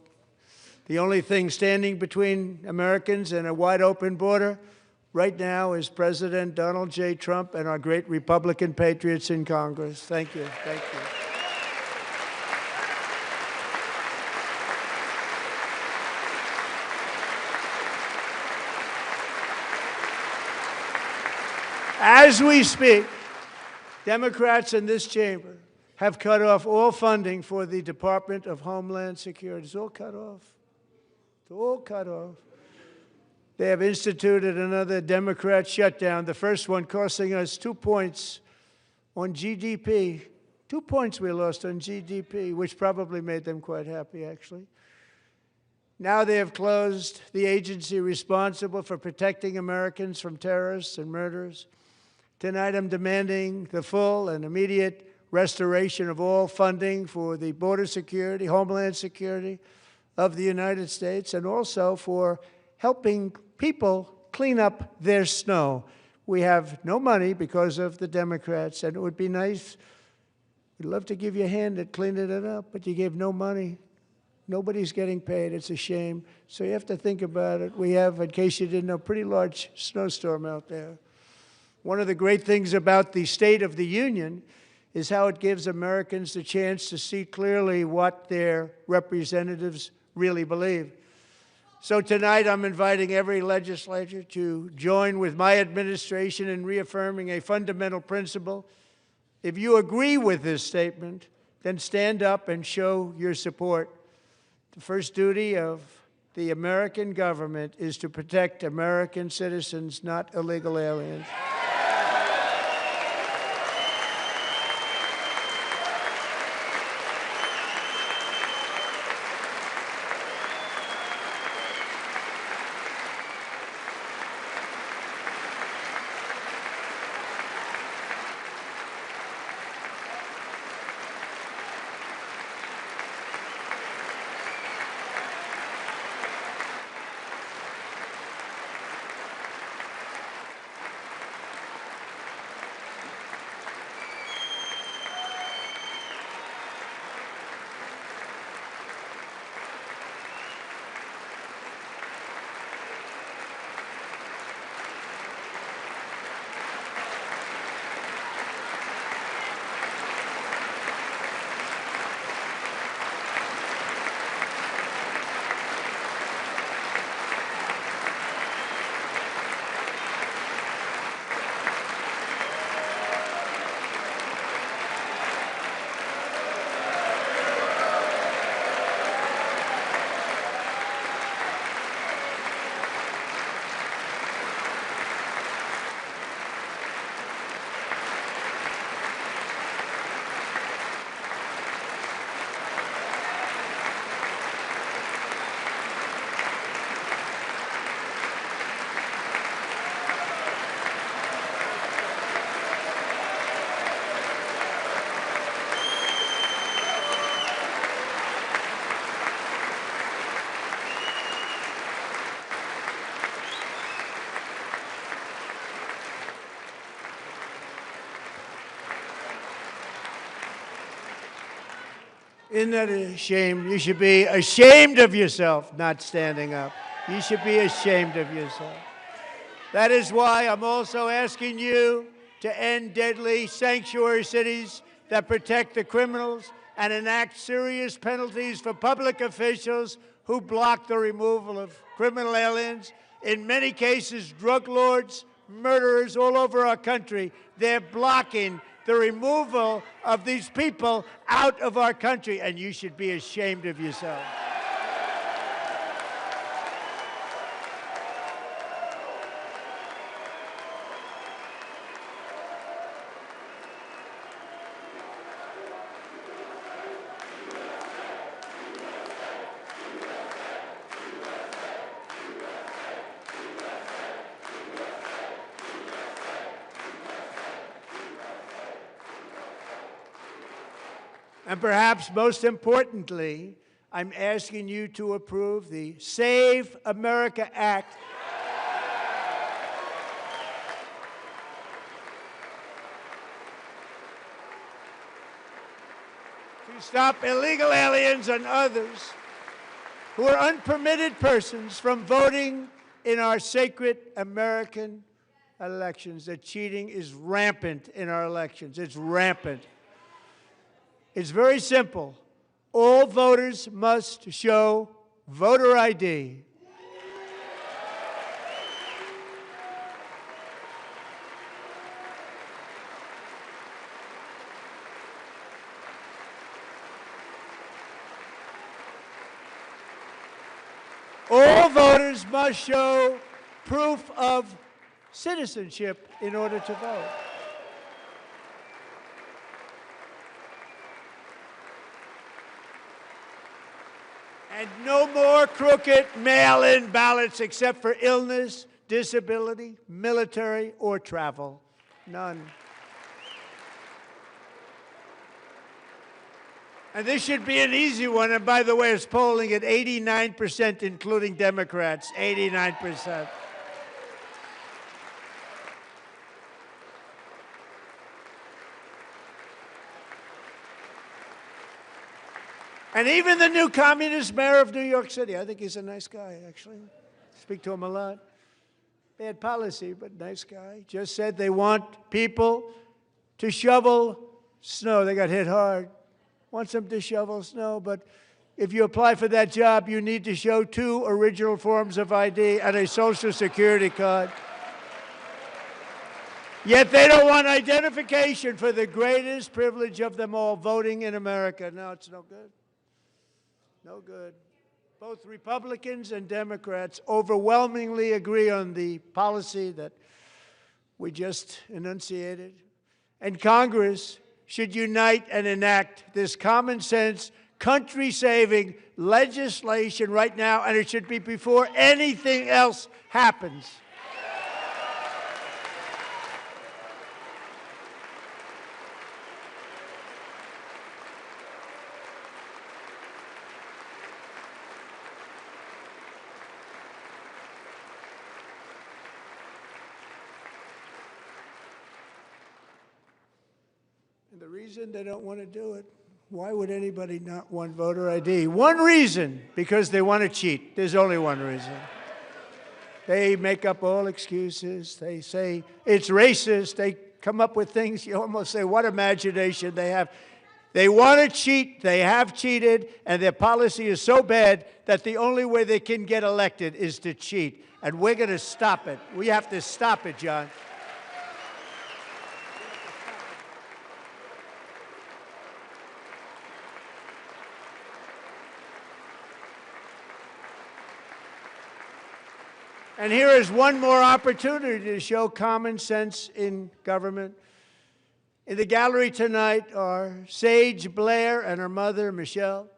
The only thing standing between Americans and a wide open border right now is President Donald J. Trump and our great Republican patriots in Congress. Thank you. Thank you. As we speak, Democrats in this chamber have cut off all funding for the Department of Homeland Security. It's all cut off. It's all cut off. They have instituted another Democrat shutdown, the first one costing us 2 points on GDP. 2 points we lost on GDP, which probably made them quite happy, actually. Now they have closed the agency responsible for protecting Americans from terrorists and murderers. Tonight I'm demanding the full and immediate restoration of all funding for the border security, Homeland Security of the United States, and also for helping people clean up their snow. We have no money because of the Democrats, and it would be nice. We'd love to give you a hand at cleaning it up, but you gave no money. Nobody's getting paid. It's a shame. So you have to think about it. We have, in case you didn't know, a pretty large snowstorm out there. One of the great things about the State of the Union is how it gives Americans the chance to see clearly what their representatives really believe. So tonight I'm inviting every legislator to join with my administration in reaffirming a fundamental principle. If you agree with this statement, then stand up and show your support. The first duty of the American government is to protect American citizens, not illegal aliens. Isn't that a shame? You should be ashamed of yourself not standing up. You should be ashamed of yourself. That is why I'm also asking you to end deadly sanctuary cities that protect the criminals and enact serious penalties for public officials who block the removal of criminal aliens. In many cases, drug lords, murderers all over our country, they're blocking the removal of these people out of our country, and you should be ashamed of yourself. And perhaps most importantly, I'm asking you to approve the Save America Act. To stop illegal aliens and others who are unpermitted persons from voting in our sacred American elections. That cheating is rampant in our elections. It's rampant. It's very simple. All voters must show voter ID. All voters must show proof of citizenship in order to vote. And no more crooked mail-in ballots except for illness, disability, military, or travel. None. And this should be an easy one. And by the way, it's polling at 89%, including Democrats, 89%. And even the new communist mayor of New York City, I think he's a nice guy, actually. Speak to him a lot. Bad policy, but nice guy. Just said they want people to shovel snow. They got hit hard. Wants them to shovel snow, but if you apply for that job, you need to show 2 original forms of ID and a Social Security card. Yet they don't want identification for the greatest privilege of them all, voting in America. No, it's no good. No good. Both Republicans and Democrats overwhelmingly agree on the policy that we just enunciated. And Congress should unite and enact this common sense, country-saving legislation right now, and it should be before anything else happens. And the reason they don't want to do it, why would anybody not want voter ID? One reason, because they want to cheat. There's only one reason. They make up all excuses. They say it's racist. They come up with things you almost say, what imagination they have. They want to cheat. They have cheated. And their policy is so bad that the only way they can get elected is to cheat. And we're going to stop it. We have to stop it, John. And here is one more opportunity to show common sense in government. In the gallery tonight are Sage Blair and her mother, Michelle.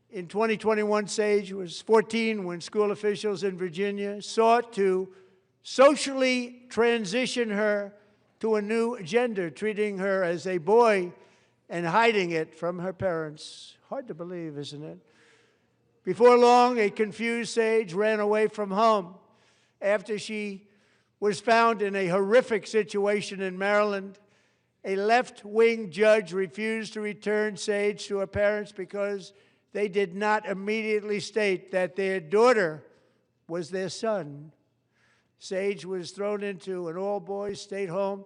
In 2021, Sage was 14 when school officials in Virginia sought to socially transition her to a new gender, treating her as a boy and hiding it from her parents. Hard to believe, isn't it? Before long, a confused Sage ran away from home after she was found in a horrific situation in Maryland. A left-wing judge refused to return Sage to her parents because they did not immediately state that their daughter was their son. Sage was thrown into an all-boys state home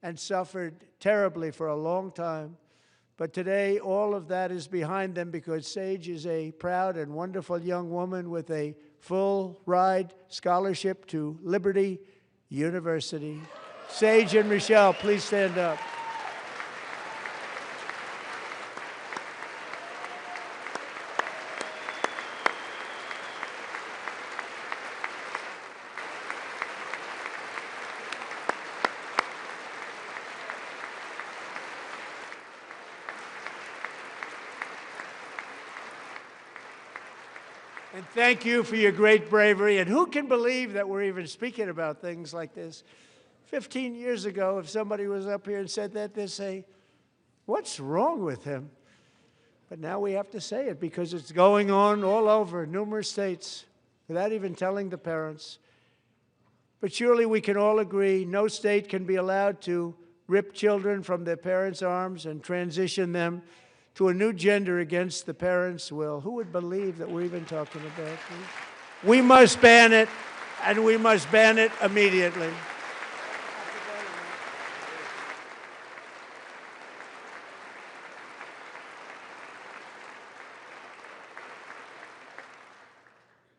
and suffered terribly for a long time. But today, all of that is behind them because Sage is a proud and wonderful young woman with a full-ride scholarship to Liberty University. Sage and Michelle, please stand up. And thank you for your great bravery. And who can believe that we're even speaking about things like this? 15 years ago, if somebody was up here and said that, they'd say, what's wrong with him? But now we have to say it because it's going on all over numerous states without even telling the parents. But surely we can all agree no state can be allowed to rip children from their parents' arms and transition them to a new gender against the parents' will. Who would believe that we're even talking about this? We must ban it, and we must ban it immediately.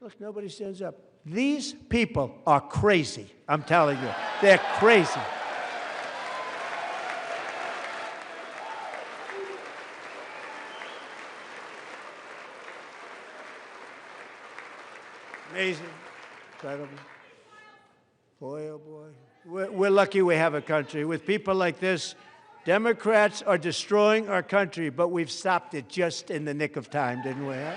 Look, nobody stands up. These people are crazy, I'm telling you. They're crazy. Amazing, incredible. Boy, oh boy. We're lucky we have a country. With people like this, Democrats are destroying our country, but we've stopped it just in the nick of time, didn't we? Huh?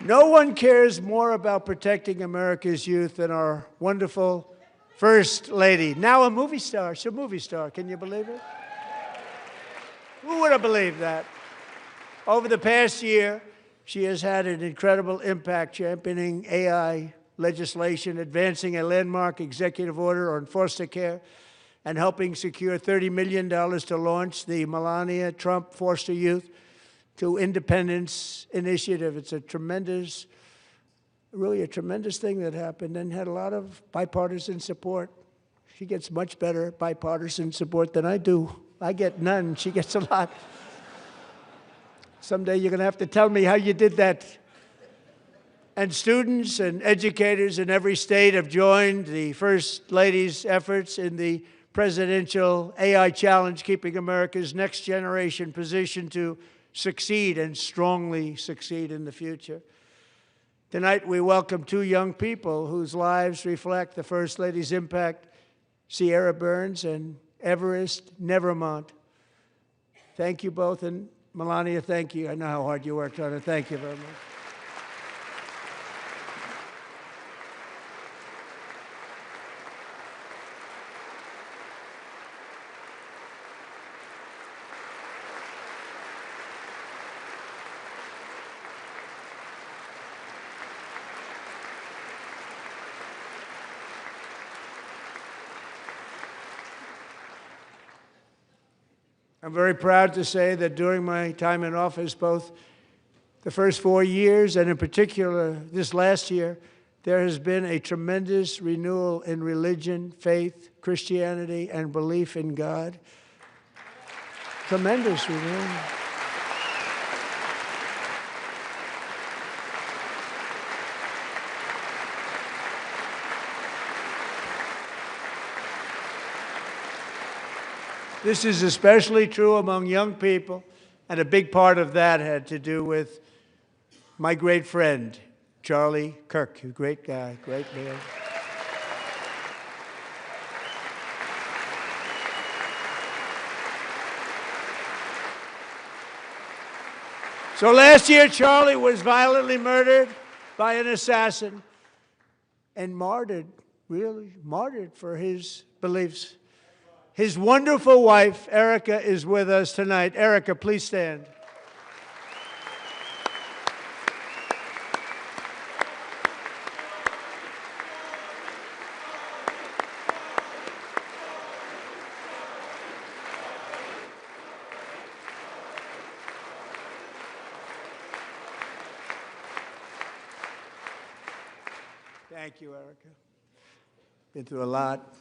No one cares more about protecting America's youth than our wonderful First Lady, now a movie star. She's a movie star. Can you believe it? Who would have believed that? Over the past year, she has had an incredible impact championing AI legislation, advancing a landmark executive order on foster care, and helping secure $30 million to launch the Melania Trump Foster Youth to Independence Initiative. It's a tremendous, really a tremendous thing that happened and had a lot of bipartisan support. She gets much better bipartisan support than I do. I get none. She gets a lot. Someday you're going to have to tell me how you did that. And students and educators in every state have joined the First Lady's efforts in the presidential AI challenge, keeping America's next generation positioned to succeed and strongly succeed in the future. Tonight, we welcome two young people whose lives reflect the First Lady's impact, Sierra Burns and Everest Nevermont. Thank you both, and Melania, thank you. I know how hard you worked on it. Thank you very much. I'm very proud to say that during my time in office, both the first 4 years and in particular this last year, there has been a tremendous renewal in religion, faith, Christianity, and belief in God. Tremendous renewal. This is especially true among young people, and a big part of that had to do with my great friend, Charlie Kirk, a great guy, great man. So last year, Charlie was violently murdered by an assassin and martyred, really martyred for his beliefs. His wonderful wife, Erica, is with us tonight. Erica, please stand. Thank you, Erica. Been through a lot.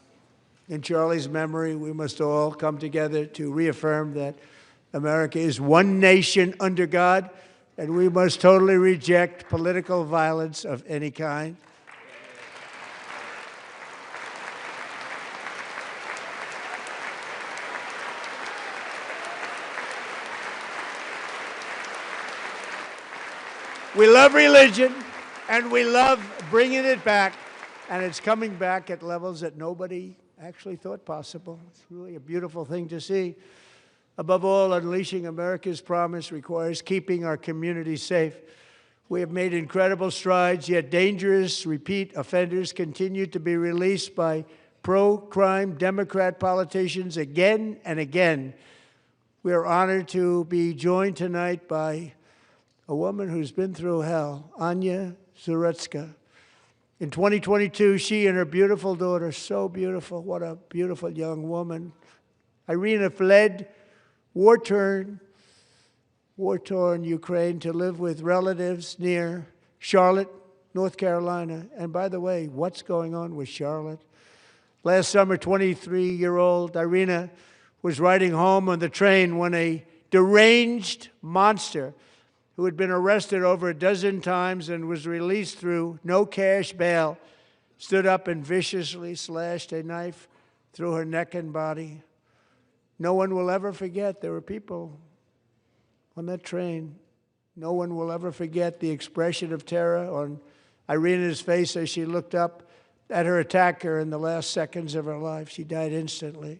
In Charlie's memory, we must all come together to reaffirm that America is one nation under God, and we must totally reject political violence of any kind. We love religion, and we love bringing it back, and it's coming back at levels that nobody actually thought possible. It's really a beautiful thing to see. Above all, unleashing America's promise requires keeping our communities safe. We have made incredible strides, yet dangerous repeat offenders continue to be released by pro-crime Democrat politicians again and again. We are honored to be joined tonight by a woman who's been through hell, Anya Zarutska. In 2022, she and her beautiful daughter, so beautiful, what a beautiful young woman, Irina, fled war-torn Ukraine to live with relatives near Charlotte, North Carolina. And by the way, what's going on with Charlotte? Last summer, 23-year-old Irina was riding home on the train when a deranged monster who had been arrested over a dozen times and was released through no cash bail, stood up and viciously slashed a knife through her neck and body. No one will ever forget. There were people on that train. No one will ever forget the expression of terror on Irina's face as she looked up at her attacker in the last seconds of her life. She died instantly.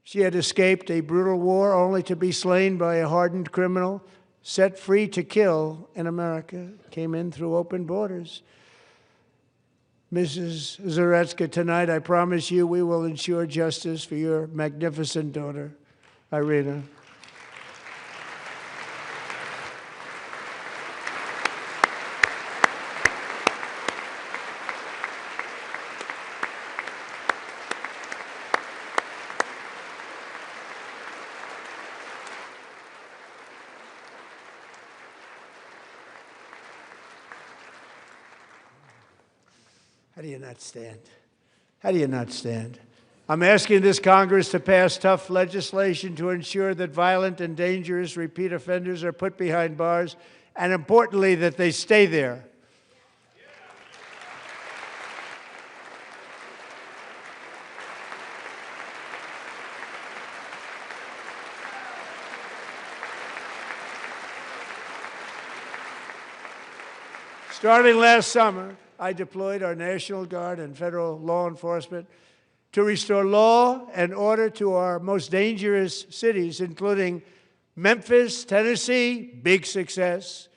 She had escaped a brutal war only to be slain by a hardened criminal set free to kill in America, came in through open borders. Mrs. Zarutska, tonight I promise you we will ensure justice for your magnificent daughter, Irina. How do you not stand? How do you not stand? I'm asking this Congress to pass tough legislation to ensure that violent and dangerous repeat offenders are put behind bars, and importantly, that they stay there. Starting last summer, I deployed our National Guard and federal law enforcement to restore law and order to our most dangerous cities, including Memphis, Tennessee, big success,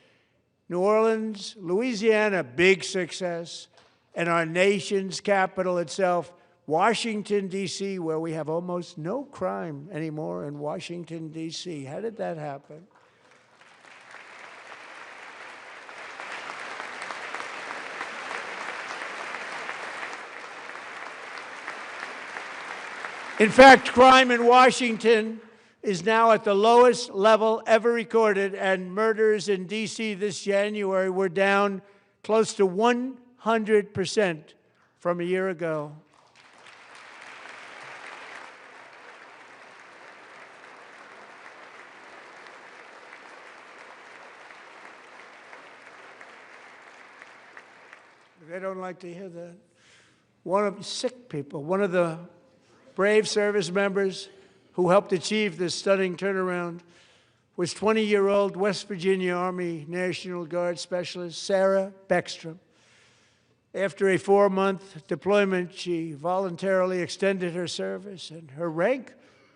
New Orleans, Louisiana, big success, and our nation's capital itself, Washington, D.C., where we have almost no crime anymore in Washington, D.C. How did that happen? In fact, crime in Washington is now at the lowest level ever recorded, and murders in D.C. this January were down close to 100% from a year ago. They don't like to hear that. One of the brave service members who helped achieve this stunning turnaround was 20-year-old West Virginia Army National Guard Specialist Sarah Beckstrom. After a 4-month deployment, she voluntarily extended her service, and her rank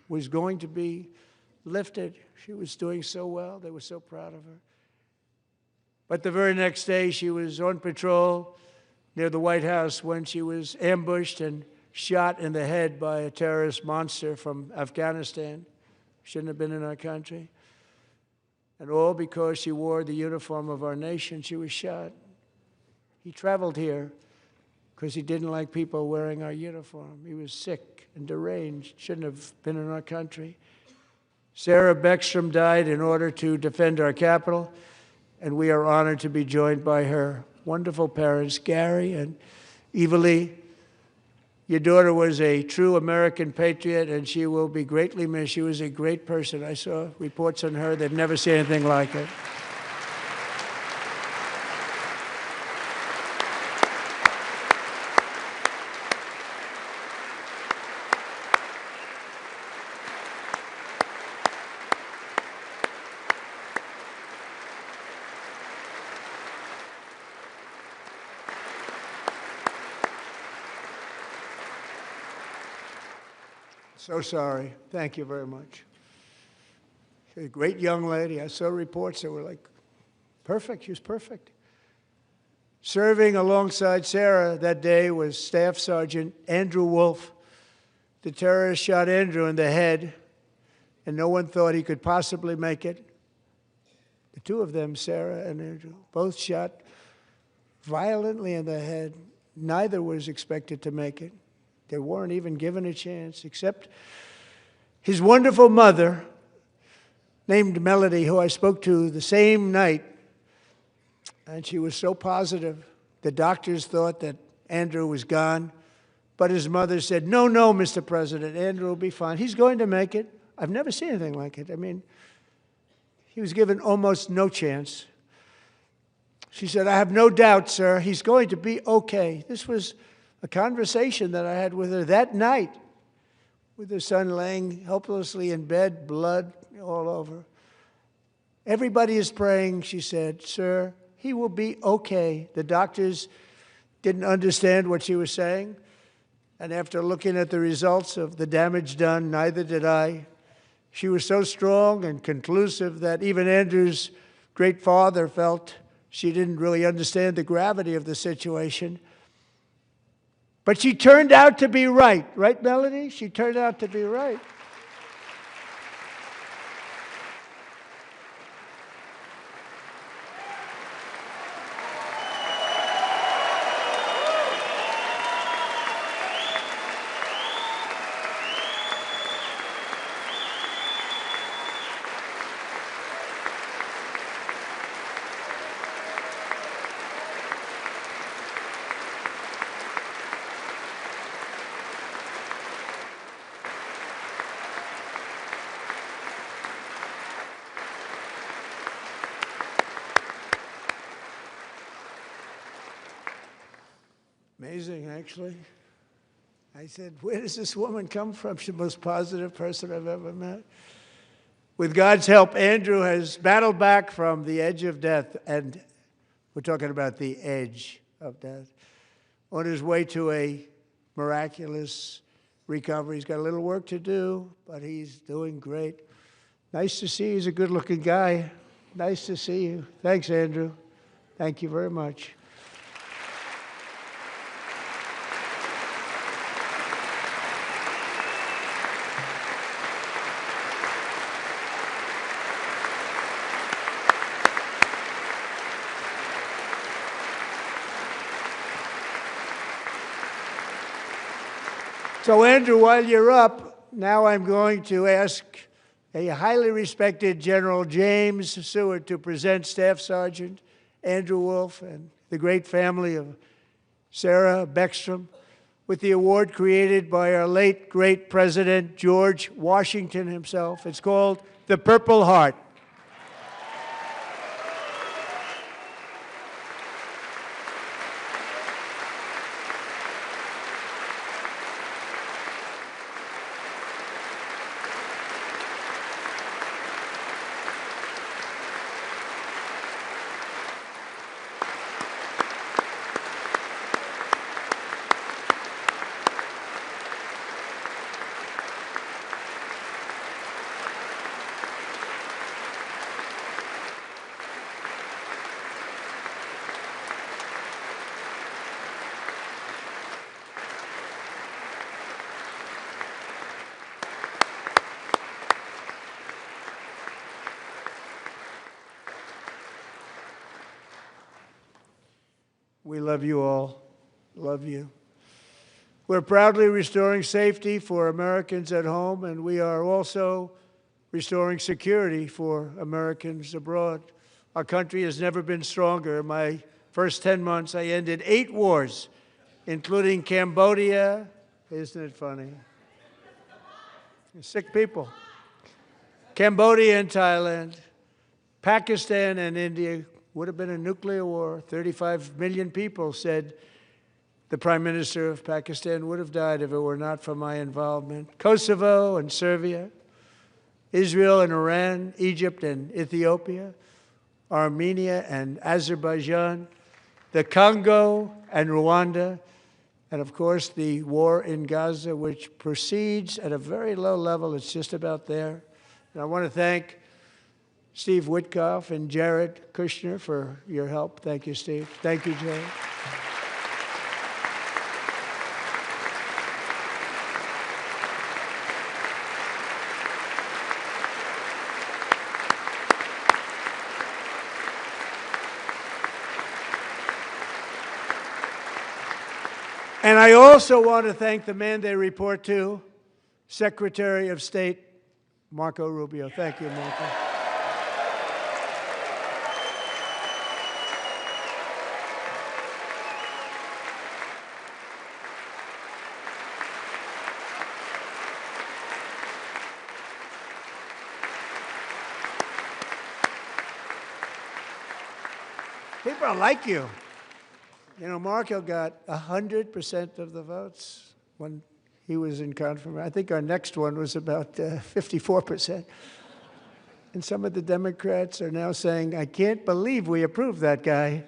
was going to be lifted. She was doing so well. They were so proud of her. But the very next day, she was on patrol near the White House when she was ambushed and shot in the head by a terrorist monster from Afghanistan. Shouldn't have been in our country. And all because she wore the uniform of our nation. She was shot. He traveled here because he didn't like people wearing our uniform. He was sick and deranged. Shouldn't have been in our country. Sarah Beckstrom died in order to defend our capital, and we are honored to be joined by her wonderful parents, Gary and Evalie. Your daughter was a true American patriot, and she will be greatly missed. She was a great person. I saw reports on her. They've never seen anything like it. So sorry. Thank you very much. She's a great young lady. I saw reports that were like, perfect. She was perfect. Serving alongside Sarah that day was Staff Sergeant Andrew Wolf. The terrorist shot Andrew in the head, and no one thought he could possibly make it. The two of them, Sarah and Andrew, both shot violently in the head. Neither was expected to make it. They weren't even given a chance, except his wonderful mother, named Melody, who I spoke to the same night, and she was so positive. The doctors thought that Andrew was gone, but his mother said, no, no, Mr. President, Andrew will be fine. He's going to make it. I've never seen anything like it. I mean, he was given almost no chance. She said, I have no doubt, sir, he's going to be okay. This was a conversation that I had with her that night, with her son laying helplessly in bed, blood all over. Everybody is praying, she said, sir, he will be okay. The doctors didn't understand what she was saying, and after looking at the results of the damage done, neither did I. She was so strong and conclusive that even Andrew's great father felt she didn't really understand the gravity of the situation. But she turned out to be right. Right, Melody? She turned out to be right. Amazing, actually. I said, where does this woman come from? She's the most positive person I've ever met. With God's help, Andrew has battled back from the edge of death, and we're talking about the edge of death, on his way to a miraculous recovery. He's got a little work to do, but he's doing great. Nice to see you. He's a good-looking guy. Nice to see you. Thanks, Andrew. Thank you very much. So, Andrew, while you're up, now I'm going to ask a highly respected General James Stewart to present Staff Sergeant Andrew Wolf and the great family of Sarah Beckstrom with the award created by our late, great President George Washington himself. It's called the Purple Heart. We love you all. Love you. We're proudly restoring safety for Americans at home, and we are also restoring security for Americans abroad. Our country has never been stronger. My first 10 months, I ended 8 wars, including Cambodia. Isn't it funny? Sick people. Cambodia and Thailand, Pakistan and India. Would have been a nuclear war. 35 million people said the Prime Minister of Pakistan would have died if it were not for my involvement. Kosovo and Serbia, Israel and Iran, Egypt and Ethiopia, Armenia and Azerbaijan, the Congo and Rwanda, and of course the war in Gaza, which proceeds at a very low level. It's just about there. And I want to thank Steve Witkoff and Jared Kushner for your help. Thank you, Steve. Thank you, Jared. And I also want to thank the man they report to, Secretary of State Marco Rubio. Thank you, Marco. People like you. You know, Marco got 100% of the votes when he was in confirmation. I think our next one was about 54%. And some of the Democrats are now saying, I can't believe we approved that guy.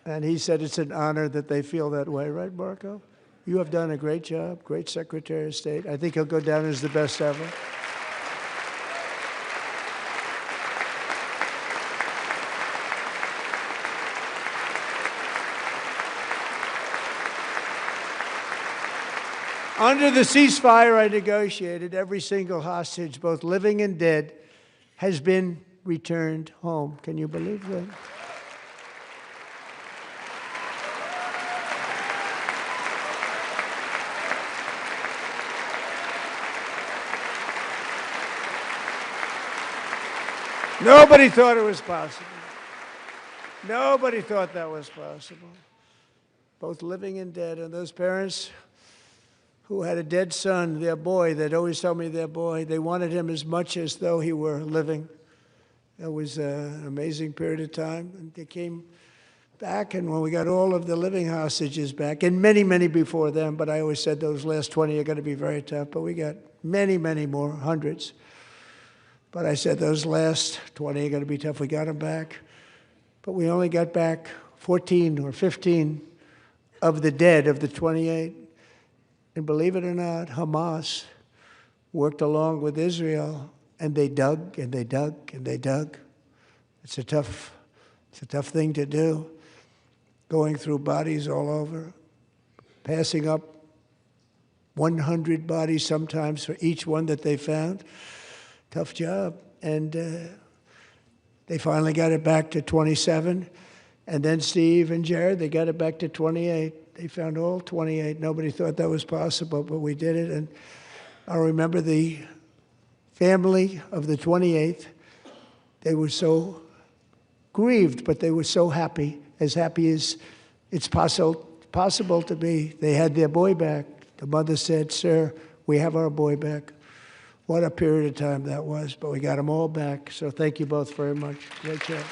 And he said it's an honor that they feel that way, right, Marco? You have done a great job, great Secretary of State. I think he'll go down as the best ever. Under the ceasefire I negotiated, every single hostage, both living and dead, has been returned home. Can you believe that? Nobody thought it was possible. Nobody thought that was possible. Both living and dead. And those parents who had a dead son, their boy, they'd always tell me their boy, they wanted him as much as though he were living. It was an amazing period of time. And they came back, and when we got all of the living hostages back, and many, many before them, but I always said those last 20 are going to be very tough, but we got many, many more, hundreds. But I said those last 20 are going to be tough. We got them back. But we only got back 14 or 15 of the dead of the 28. And believe it or not, Hamas worked along with Israel, and they dug and they dug and they dug. It's a tough thing to do, going through bodies all over, passing up 100 bodies sometimes for each one that they found. Tough job. And they finally got it back to 27. And then Steve and Jared, they got it back to 28. They found all 28. Nobody thought that was possible, but we did it. And I remember the family of the 28th. They were so grieved, but they were so happy as it's possible to be. They had their boy back. The mother said, "Sir, we have our boy back." What a period of time that was, but we got them all back. So thank you both very much. Great job.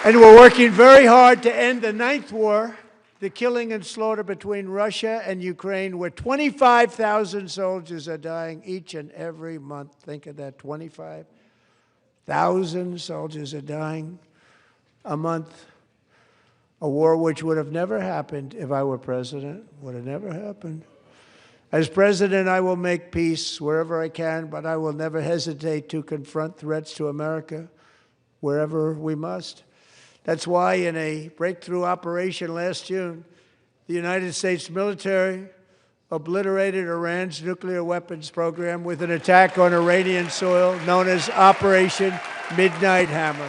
And we're working very hard to end the 9th war, the killing and slaughter between Russia and Ukraine, where 25,000 soldiers are dying each and every month. Think of that, 25,000 soldiers are dying a month. A war which would have never happened if I were president, would have never happened. As president, I will make peace wherever I can, but I will never hesitate to confront threats to America wherever we must. That's why in a breakthrough operation last June, the United States military obliterated Iran's nuclear weapons program with an attack on Iranian soil known as Operation Midnight Hammer.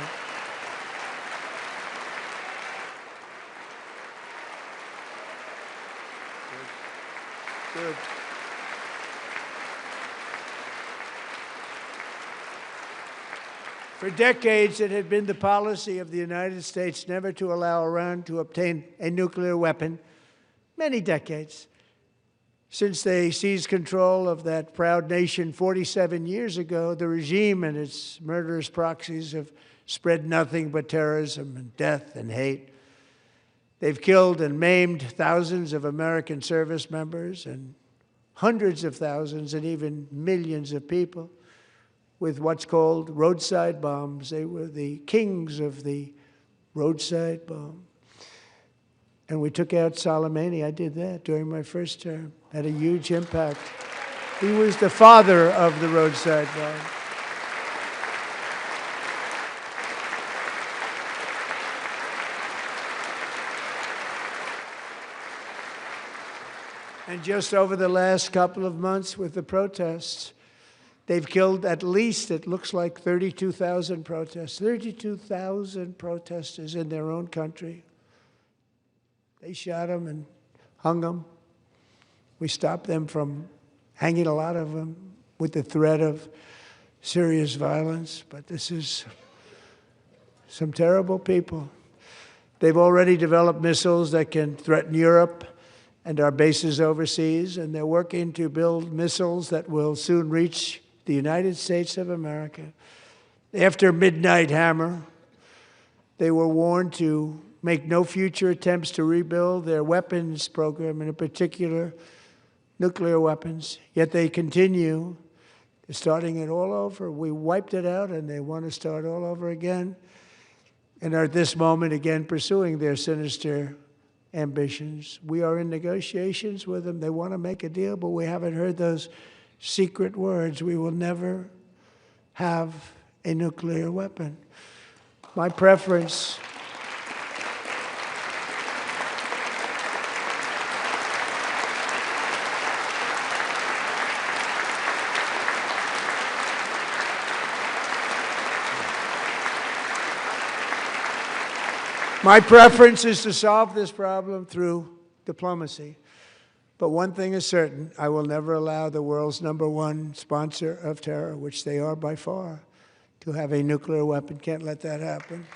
For decades, it had been the policy of the United States never to allow Iran to obtain a nuclear weapon. Many decades. Since they seized control of that proud nation 47 years ago, the regime and its murderous proxies have spread nothing but terrorism and death and hate. They've killed and maimed thousands of American service members and hundreds of thousands and even millions of people with what's called roadside bombs. They were the kings of the roadside bomb. And we took out Soleimani. I did that during my first term. Had a huge impact. He was the father of the roadside bomb. And just over the last couple of months with the protests, they've killed at least, it looks like, 32,000 protests. 32,000 protesters in their own country. They shot them and hung them. We stopped them from hanging a lot of them with the threat of serious violence. But this is some terrible people. They've already developed missiles that can threaten Europe and our bases overseas, and they're working to build missiles that will soon reach the United States of America. After Midnight Hammer, they were warned to make no future attempts to rebuild their weapons program, and in particular, nuclear weapons. Yet they continue. They're starting it all over. We wiped it out, and they want to start all over again, and are at this moment again pursuing their sinister ambitions. We are in negotiations with them. They want to make a deal, but we haven't heard those secret words. We will never have a nuclear weapon. My preference is to solve this problem through diplomacy. But one thing is certain, I will never allow the world's #1 sponsor of terror, which they are by far, to have a nuclear weapon. Can't let that happen.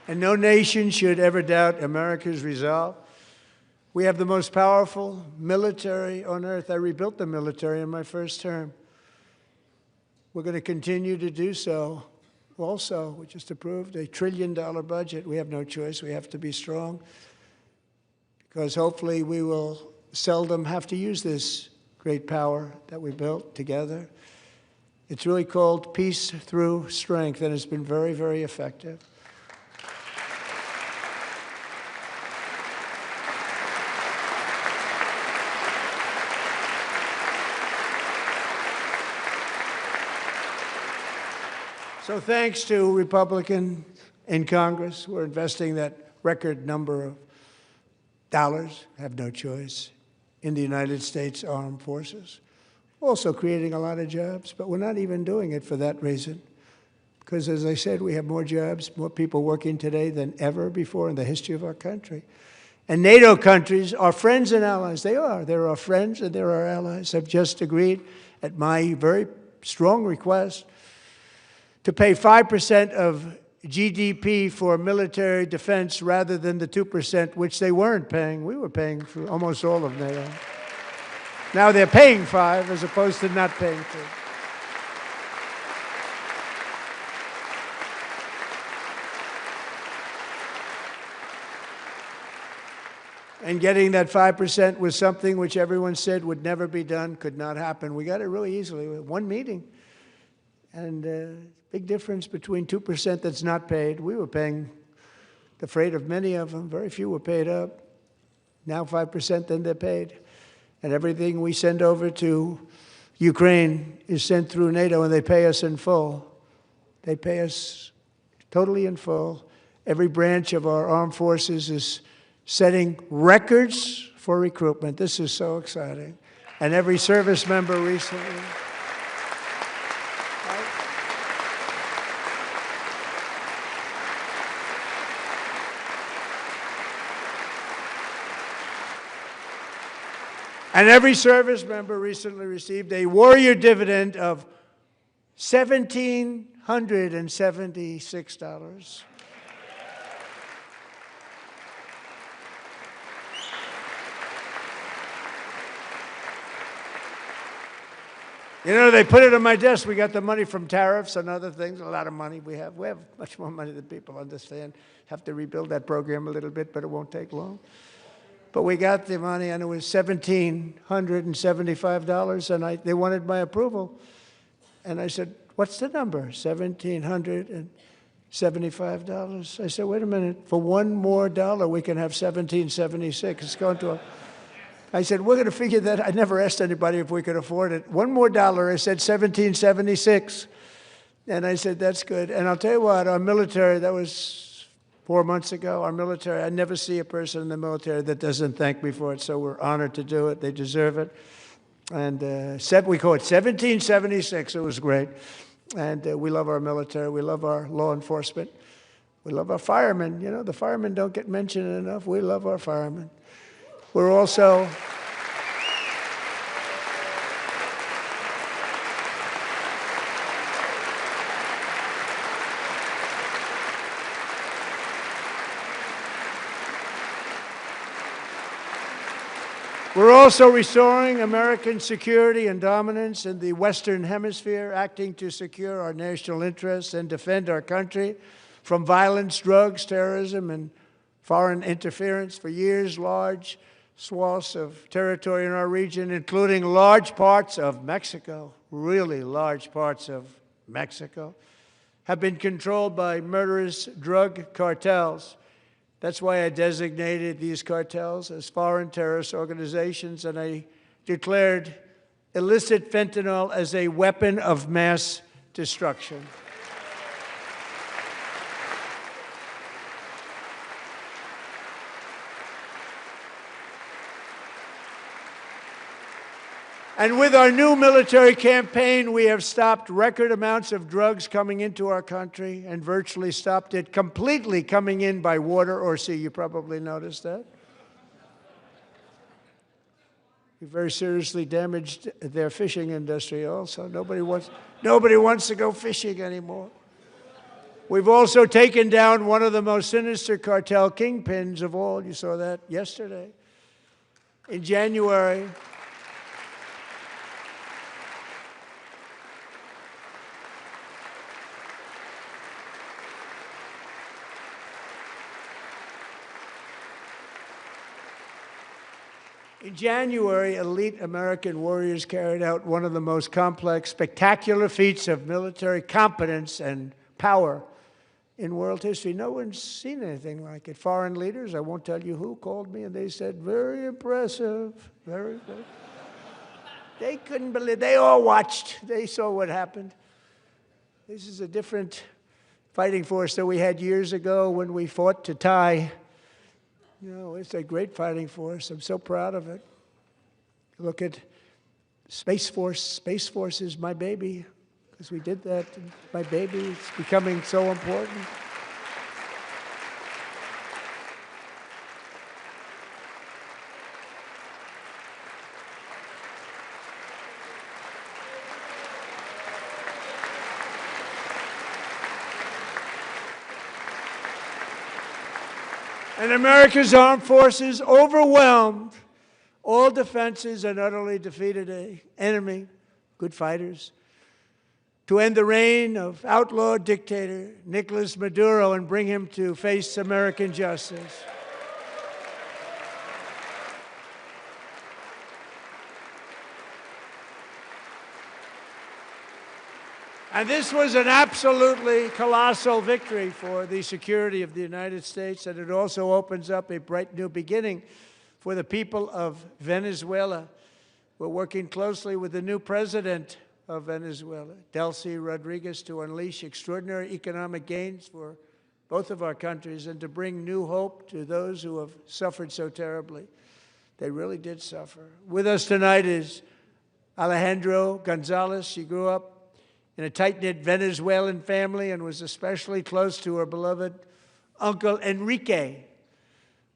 And no nation should ever doubt America's resolve. We have the most powerful military on earth. I rebuilt the military in my first term. We're going to continue to do so. Also, we just approved a $1 trillion budget. We have no choice. We have to be strong, because hopefully we will seldom have to use this great power that we built together. It's really called peace through strength, and it's been very, very effective. So thanks to Republicans in Congress, we're investing that record number of dollars, have no choice, in the United States Armed Forces. Also creating a lot of jobs, but we're not even doing it for that reason. Because as I said, we have more jobs, more people working today than ever before in the history of our country. And NATO countries are friends and allies. They are. They're our friends and they're our allies. Have just agreed, at my very strong request, to pay 5% of GDP for military defense rather than the 2%, which they weren't paying. We were paying for almost all of NATO. Now they're paying 5 as opposed to not paying 2. And getting that 5% was something which everyone said would never be done, could not happen. We got it really easily with one meeting. And big difference between 2% that's not paid. We were paying the freight of many of them. Very few were paid up. Now 5%, then they're paid. And everything we send over to Ukraine is sent through NATO, and they pay us in full. They pay us totally in full. Every branch of our armed forces is setting records for recruitment. This is so exciting. And every service member recently. And every service member recently received a warrior dividend of $1,776. You know, they put it on my desk. We got the money from tariffs and other things, a lot of money we have. We have much more money than people understand. Have to rebuild that program a little bit, but it won't take long. But we got the money, and it was $1,775, and they wanted my approval. And I said, what's the number? $1,775. I said, wait a minute. For one more dollar, we can have $1,776. It's going to I said, we're going to figure that. I never asked anybody if we could afford it. One more dollar, I said $1,776. And I said, that's good. And I'll tell you what, our military, that was 4 months ago, our military, I never see a person in the military that doesn't thank me for it, so we're honored to do it. They deserve it. And we call it 1776. It was great. And we love our military. We love our law enforcement. We love our firemen. You know, the firemen don't get mentioned enough. We love our firemen. We're also restoring American security and dominance in the Western Hemisphere, acting to secure our national interests and defend our country from violence, drugs, terrorism, and foreign interference. For years, large swaths of territory in our region, including large parts of Mexico, really large parts of Mexico, have been controlled by murderous drug cartels. That's why I designated these cartels as foreign terrorist organizations, and I declared illicit fentanyl as a weapon of mass destruction. And with our new military campaign, we have stopped record amounts of drugs coming into our country and virtually stopped it completely coming in by water or sea. You probably noticed that. We very seriously damaged their fishing industry also. Nobody wants to go fishing anymore. We've also taken down one of the most sinister cartel kingpins of all. You saw that yesterday. In January, elite American warriors carried out one of the most complex, spectacular feats of military competence and power in world history. No one's seen anything like it. Foreign leaders, I won't tell you who, called me, and they said, very impressive, very good. They couldn't believe, they all watched. They saw what happened. This is a different fighting force that we had years ago when we fought to tie. You know, it's a great fighting force. I'm so proud of it. Look at Space Force. Space Force is my baby, because we did that. My baby is becoming so important. And America's armed forces overwhelmed all defenses and utterly defeated an enemy, good fighters, to end the reign of outlaw dictator Nicolas Maduro and bring him to face American justice. And this was an absolutely colossal victory for the security of the United States, and it also opens up a bright new beginning for the people of Venezuela. We're working closely with the new president of Venezuela, Delcy Rodriguez, to unleash extraordinary economic gains for both of our countries and to bring new hope to those who have suffered so terribly. They really did suffer. With us tonight is Alejandro Gonzalez. She grew up in a tight-knit Venezuelan family and was especially close to her beloved Uncle Enrique,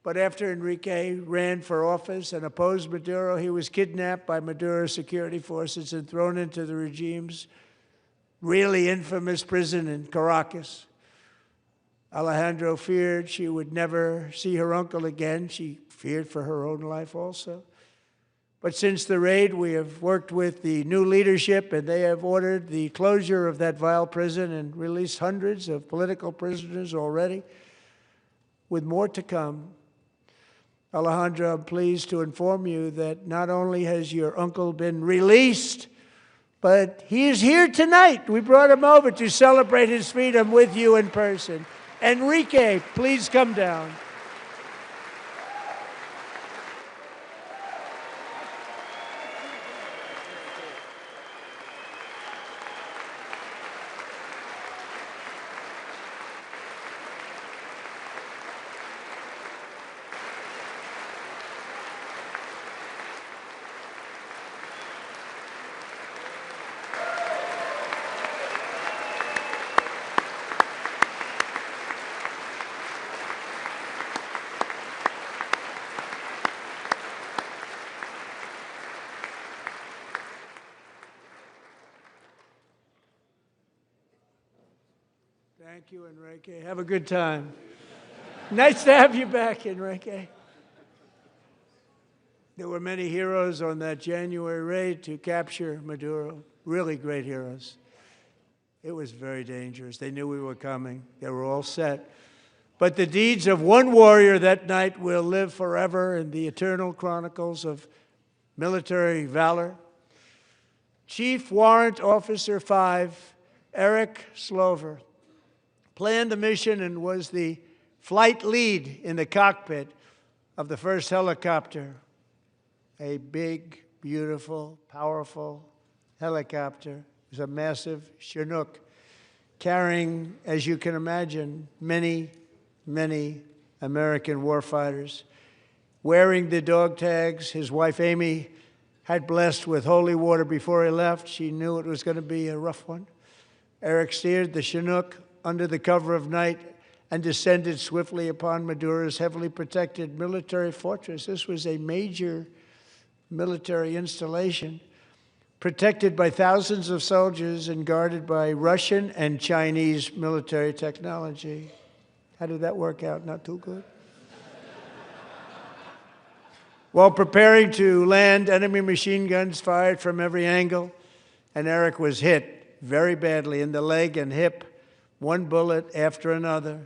But after Enrique ran for office and opposed Maduro, he was kidnapped by Maduro's security forces and thrown into the regime's really infamous prison in Caracas. Alejandro feared she would never see her uncle again. She feared for her own life also. But since the raid, we have worked with the new leadership, and they have ordered the closure of that vile prison and released hundreds of political prisoners already, with more to come. Alejandro, I'm pleased to inform you that not only has your uncle been released, but he is here tonight. We brought him over to celebrate his freedom with you in person. Enrique, please come down. Thank you, Enrique. Have a good time. Nice to have you back, Enrique. There were many heroes on that January raid to capture Maduro, really great heroes. It was very dangerous. They knew we were coming. They were all set. But the deeds of one warrior that night will live forever in the eternal chronicles of military valor. Chief Warrant Officer 5, Eric Slover, planned the mission and was the flight lead in the cockpit of the first helicopter, a big, beautiful, powerful helicopter. It was a massive Chinook carrying, as you can imagine, many, many American warfighters. Wearing the dog tags, his wife Amy had blessed with holy water before he left. She knew it was going to be a rough one. Eric steered the Chinook under the cover of night and descended swiftly upon Maduro's heavily protected military fortress. This was a major military installation, protected by thousands of soldiers and guarded by Russian and Chinese military technology. How did that work out? Not too good. While preparing to land, enemy machine guns fired from every angle, and Eric was hit very badly in the leg and hip, one bullet after another.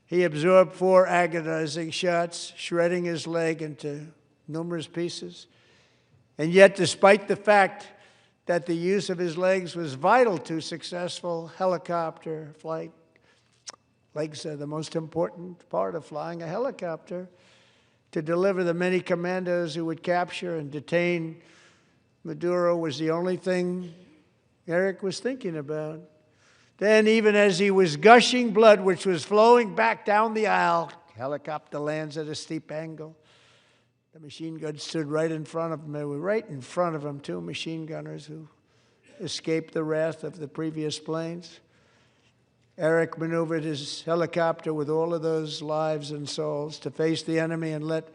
He absorbed 4 agonizing shots, shredding his leg into numerous pieces. And yet, despite the fact that the use of his legs was vital to successful helicopter flight, legs are the most important part of flying a helicopter, to deliver the many commandos who would capture and detain Maduro was the only thing Eric was thinking about. Then, even as he was gushing blood, which was flowing back down the aisle, helicopter lands at a steep angle. The machine guns stood right in front of him. They were right in front of him, 2 machine gunners who escaped the wrath of the previous planes. Eric maneuvered his helicopter with all of those lives and souls to face the enemy and let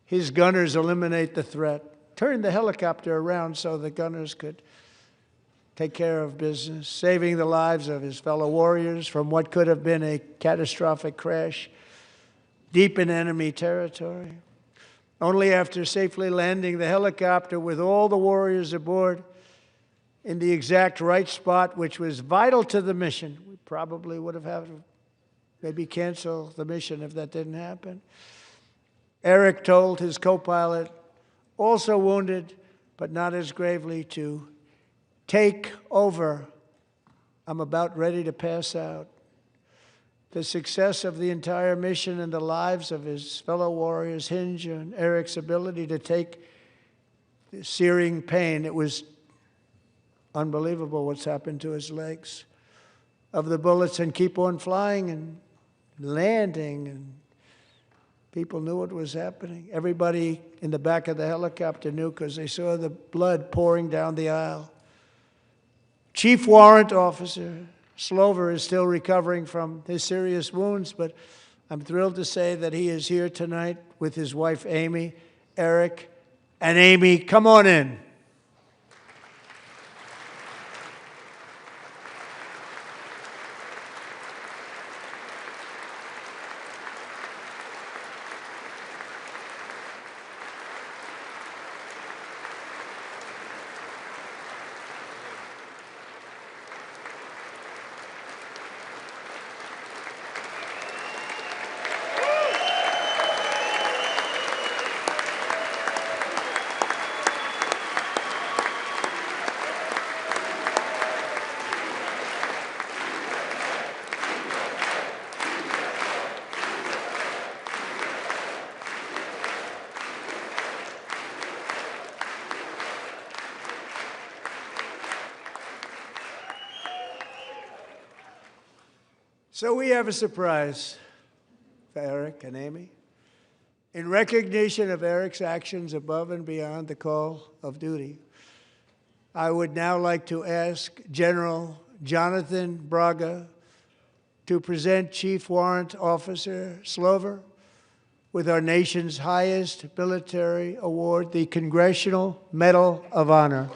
his gunners eliminate the threat. Turned the helicopter around so the gunners could take care of business, saving the lives of his fellow warriors from what could have been a catastrophic crash deep in enemy territory. Only after safely landing the helicopter with all the warriors aboard in the exact right spot, which was vital to the mission. We probably would have had to maybe cancel the mission if that didn't happen. Eric told his co-pilot, also wounded but not as gravely, to take over. I'm about ready to pass out. The success of the entire mission and the lives of his fellow warriors hinge on Eric's ability to take the searing pain. It was unbelievable what's happened to his legs of the bullets and keep on flying and landing, and people knew what was happening. Everybody in the back of the helicopter knew because they saw the blood pouring down the aisle. Chief Warrant Officer Slover is still recovering from his serious wounds, but I'm thrilled to say that he is here tonight with his wife, Amy. Eric and Amy, come on in. So we have a surprise for Eric and Amy. In recognition of Eric's actions above and beyond the call of duty, I would now like to ask General Jonathan Braga to present Chief Warrant Officer Slover with our nation's highest military award, the Congressional Medal of Honor.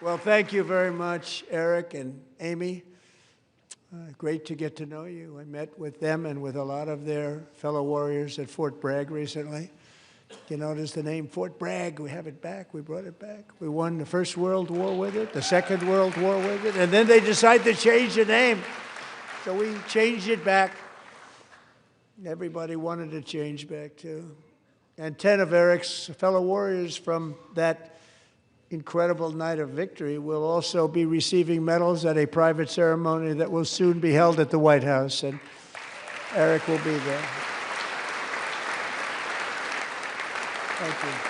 Well, thank you very much, Eric and Amy. Great to get to know you. I met with them and with a lot of their fellow warriors at Fort Bragg recently. You notice the name Fort Bragg, we have it back, we brought it back. We won the First World War with it, the Second World War with it, and then they decided to change the name. So we changed it back. Everybody wanted to change back too. And 10 of Eric's fellow warriors from that incredible night of victory will also be receiving medals at a private ceremony that will soon be held at the White House, and Eric will be there. Thank you.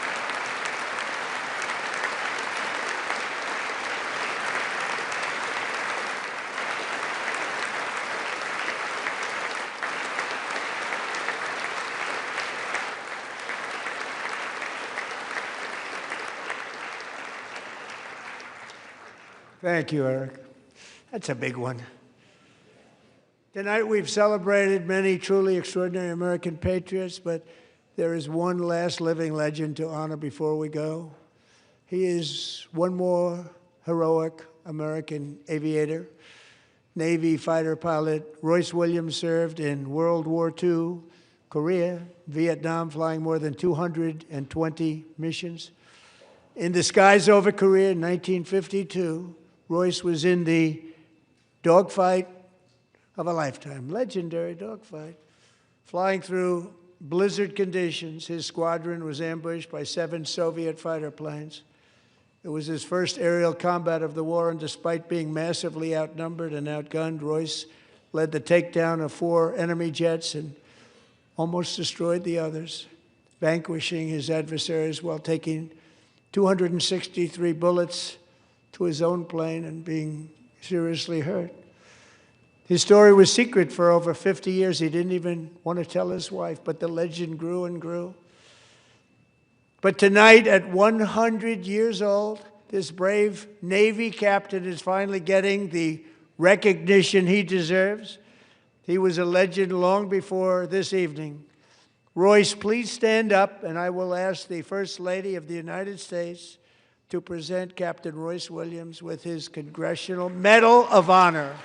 Thank you, Eric. That's a big one. Tonight we've celebrated many truly extraordinary American patriots, but there is one last living legend to honor before we go. He is one more heroic American aviator, Navy fighter pilot. Royce Williams served in World War II, Korea, Vietnam, flying more than 220 missions. In the skies over Korea in 1952, Royce was in the dogfight of a lifetime, legendary dogfight. Flying through blizzard conditions, his squadron was ambushed by 7 Soviet fighter planes. It was his first aerial combat of the war, and despite being massively outnumbered and outgunned, Royce led the takedown of 4 enemy jets and almost destroyed the others, vanquishing his adversaries while taking 263 bullets to his own plane and being seriously hurt. His story was secret for over 50 years. He didn't even want to tell his wife, but the legend grew and grew. But tonight, at 100 years old, this brave Navy captain is finally getting the recognition he deserves. He was a legend long before this evening. Royce, please stand up, and I will ask the First Lady of the United States to present Captain Royce Williams with his Congressional Medal of Honor.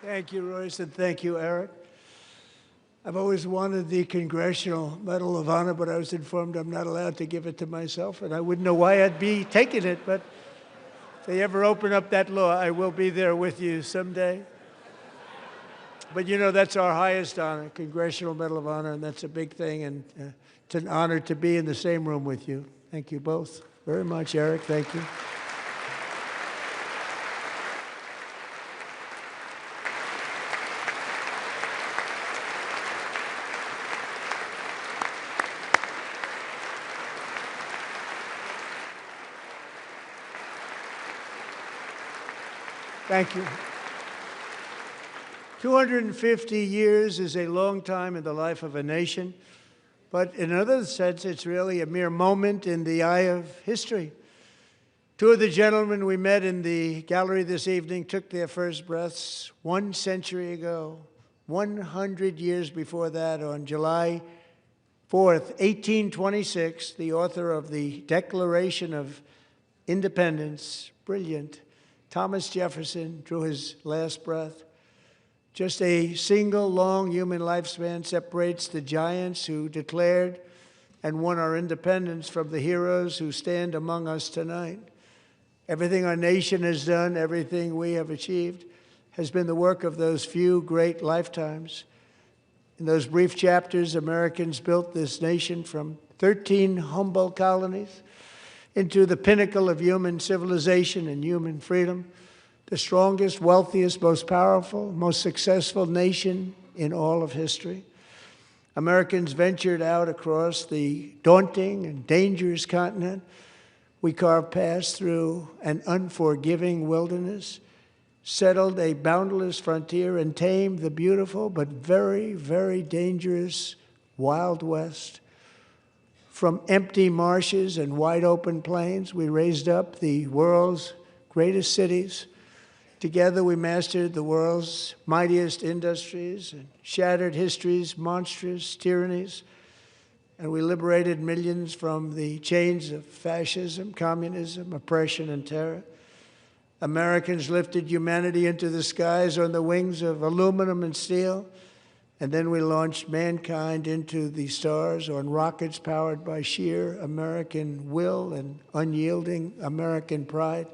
Thank you, Royce, and thank you, Eric. I've always wanted the Congressional Medal of Honor, but I was informed I'm not allowed to give it to myself, and I wouldn't know why I'd be taking it, but if they ever open up that law, I will be there with you someday. But you know, that's our highest honor, Congressional Medal of Honor, and that's a big thing, and it's an honor to be in the same room with you. Thank you both very much, Eric. Thank you. Thank you. 250 years is a long time in the life of a nation, but in another sense, it's really a mere moment in the eye of history. Two of the gentlemen we met in the gallery this evening took their first breaths 1 century ago, 100 years before that, on July 4th, 1826, the author of the Declaration of Independence, brilliant, Thomas Jefferson, drew his last breath. Just a single long human lifespan separates the giants who declared and won our independence from the heroes who stand among us tonight. Everything our nation has done, everything we have achieved, has been the work of those few great lifetimes. In those brief chapters, Americans built this nation from 13 humble colonies into the pinnacle of human civilization and human freedom, the strongest, wealthiest, most powerful, most successful nation in all of history. Americans ventured out across the daunting and dangerous continent. We carved paths through an unforgiving wilderness, settled a boundless frontier, and tamed the beautiful but very, very dangerous Wild West. From empty marshes and wide open plains, we raised up the world's greatest cities. Together, we mastered the world's mightiest industries and shattered history's monstrous tyrannies. And we liberated millions from the chains of fascism, communism, oppression, and terror. Americans lifted humanity into the skies on the wings of aluminum and steel And then we launched mankind into the stars on rockets powered by sheer American will and unyielding American pride.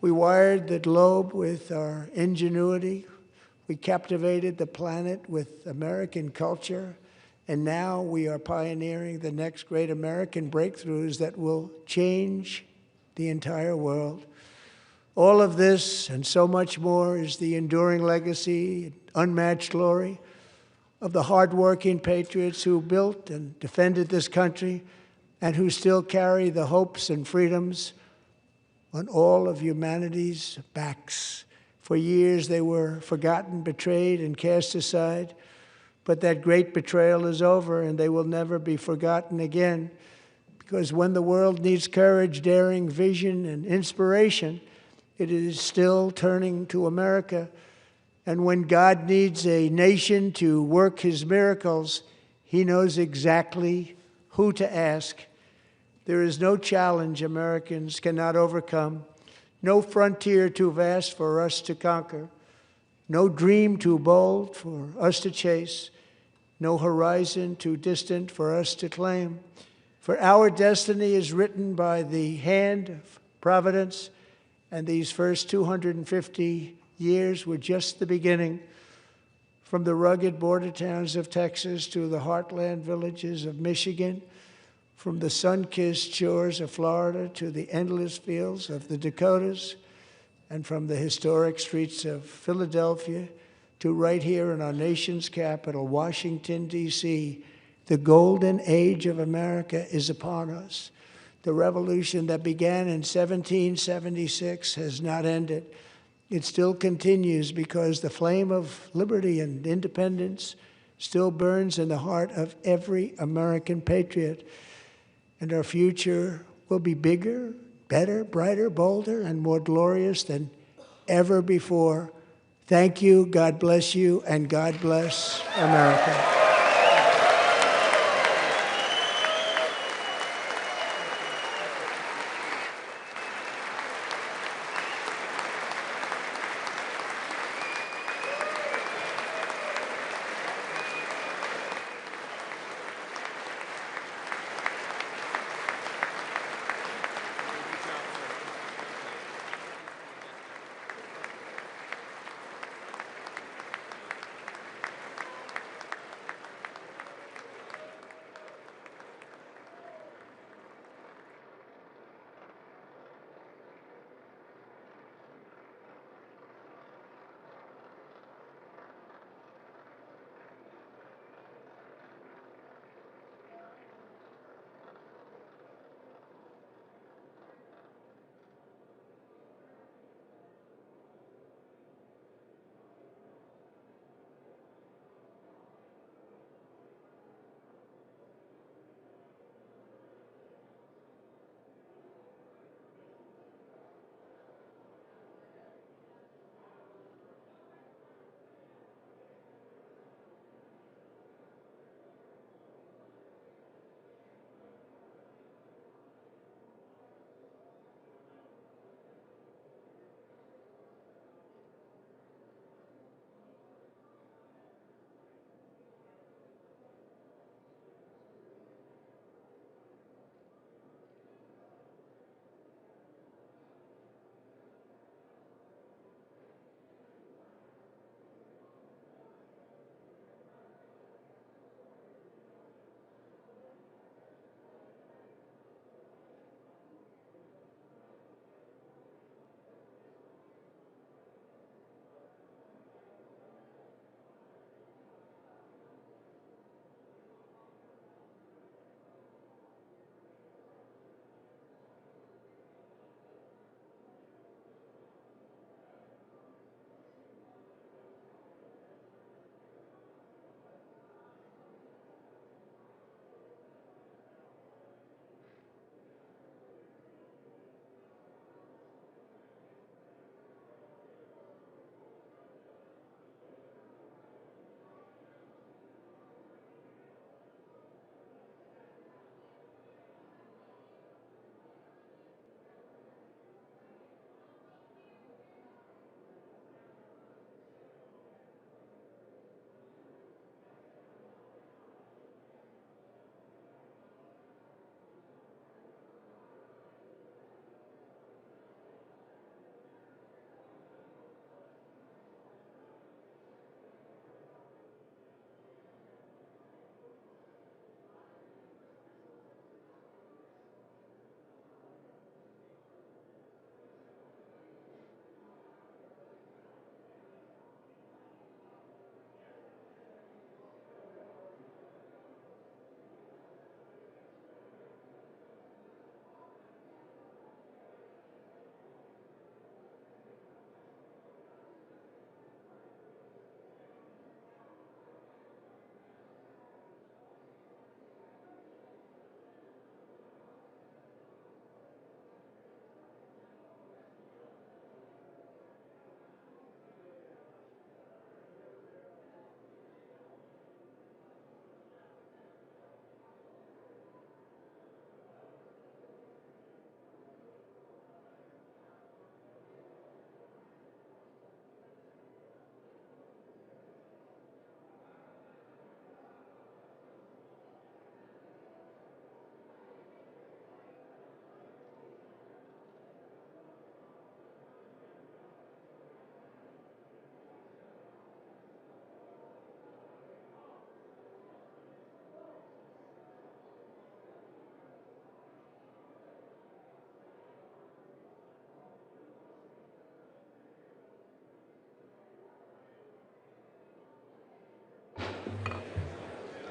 We wired the globe with our ingenuity. We captivated the planet with American culture. And now we are pioneering the next great American breakthroughs that will change the entire world. All of this and so much more is the enduring legacy, unmatched glory of the hardworking patriots who built and defended this country and who still carry the hopes and freedoms on all of humanity's backs. For years they were forgotten, betrayed, and cast aside. But that great betrayal is over, and they will never be forgotten again. Because when the world needs courage, daring, vision, and inspiration, it is still turning to America. And when God needs a nation to work his miracles, he knows exactly who to ask. There is no challenge Americans cannot overcome, no frontier too vast for us to conquer, no dream too bold for us to chase, no horizon too distant for us to claim. For our destiny is written by the hand of providence, and these first 250 years were just the beginning. From the rugged border towns of Texas to the heartland villages of Michigan, from the sun-kissed shores of Florida to the endless fields of the Dakotas, and from the historic streets of Philadelphia to right here in our nation's capital, Washington, D.C., the golden age of America is upon us. The revolution that began in 1776 has not ended. It still continues because the flame of liberty and independence still burns in the heart of every American patriot. And our future will be bigger, better, brighter, bolder, and more glorious than ever before. Thank you, God bless you, and God bless America.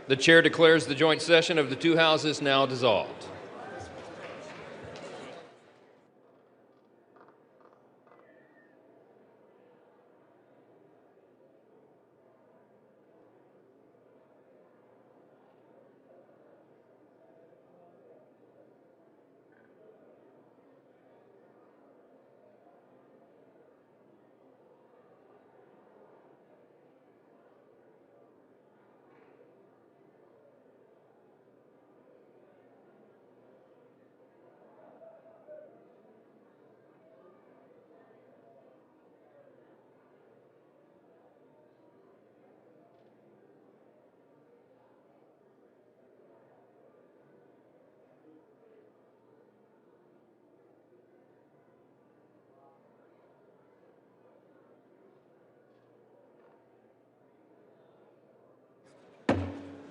The chair declares the joint session of the two houses now dissolved.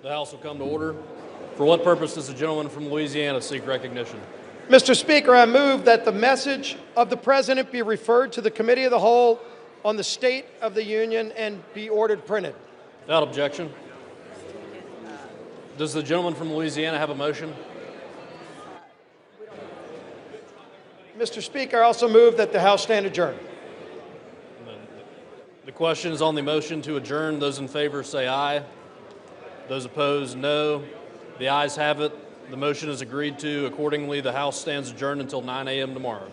The House will come to order. For what purpose does the gentleman from Louisiana seek recognition?
Mr. Speaker, I move that the message of the President be referred to the Committee of the Whole on the State of the Union and be ordered printed.
Without objection. Does the gentleman from Louisiana have a motion?
Mr. Speaker, I also move that the House stand adjourned.
The question is on the motion to adjourn. Those in favor say aye. Those opposed, no. The ayes have it. The motion is agreed to. Accordingly, the House stands adjourned until 9 a.m. tomorrow.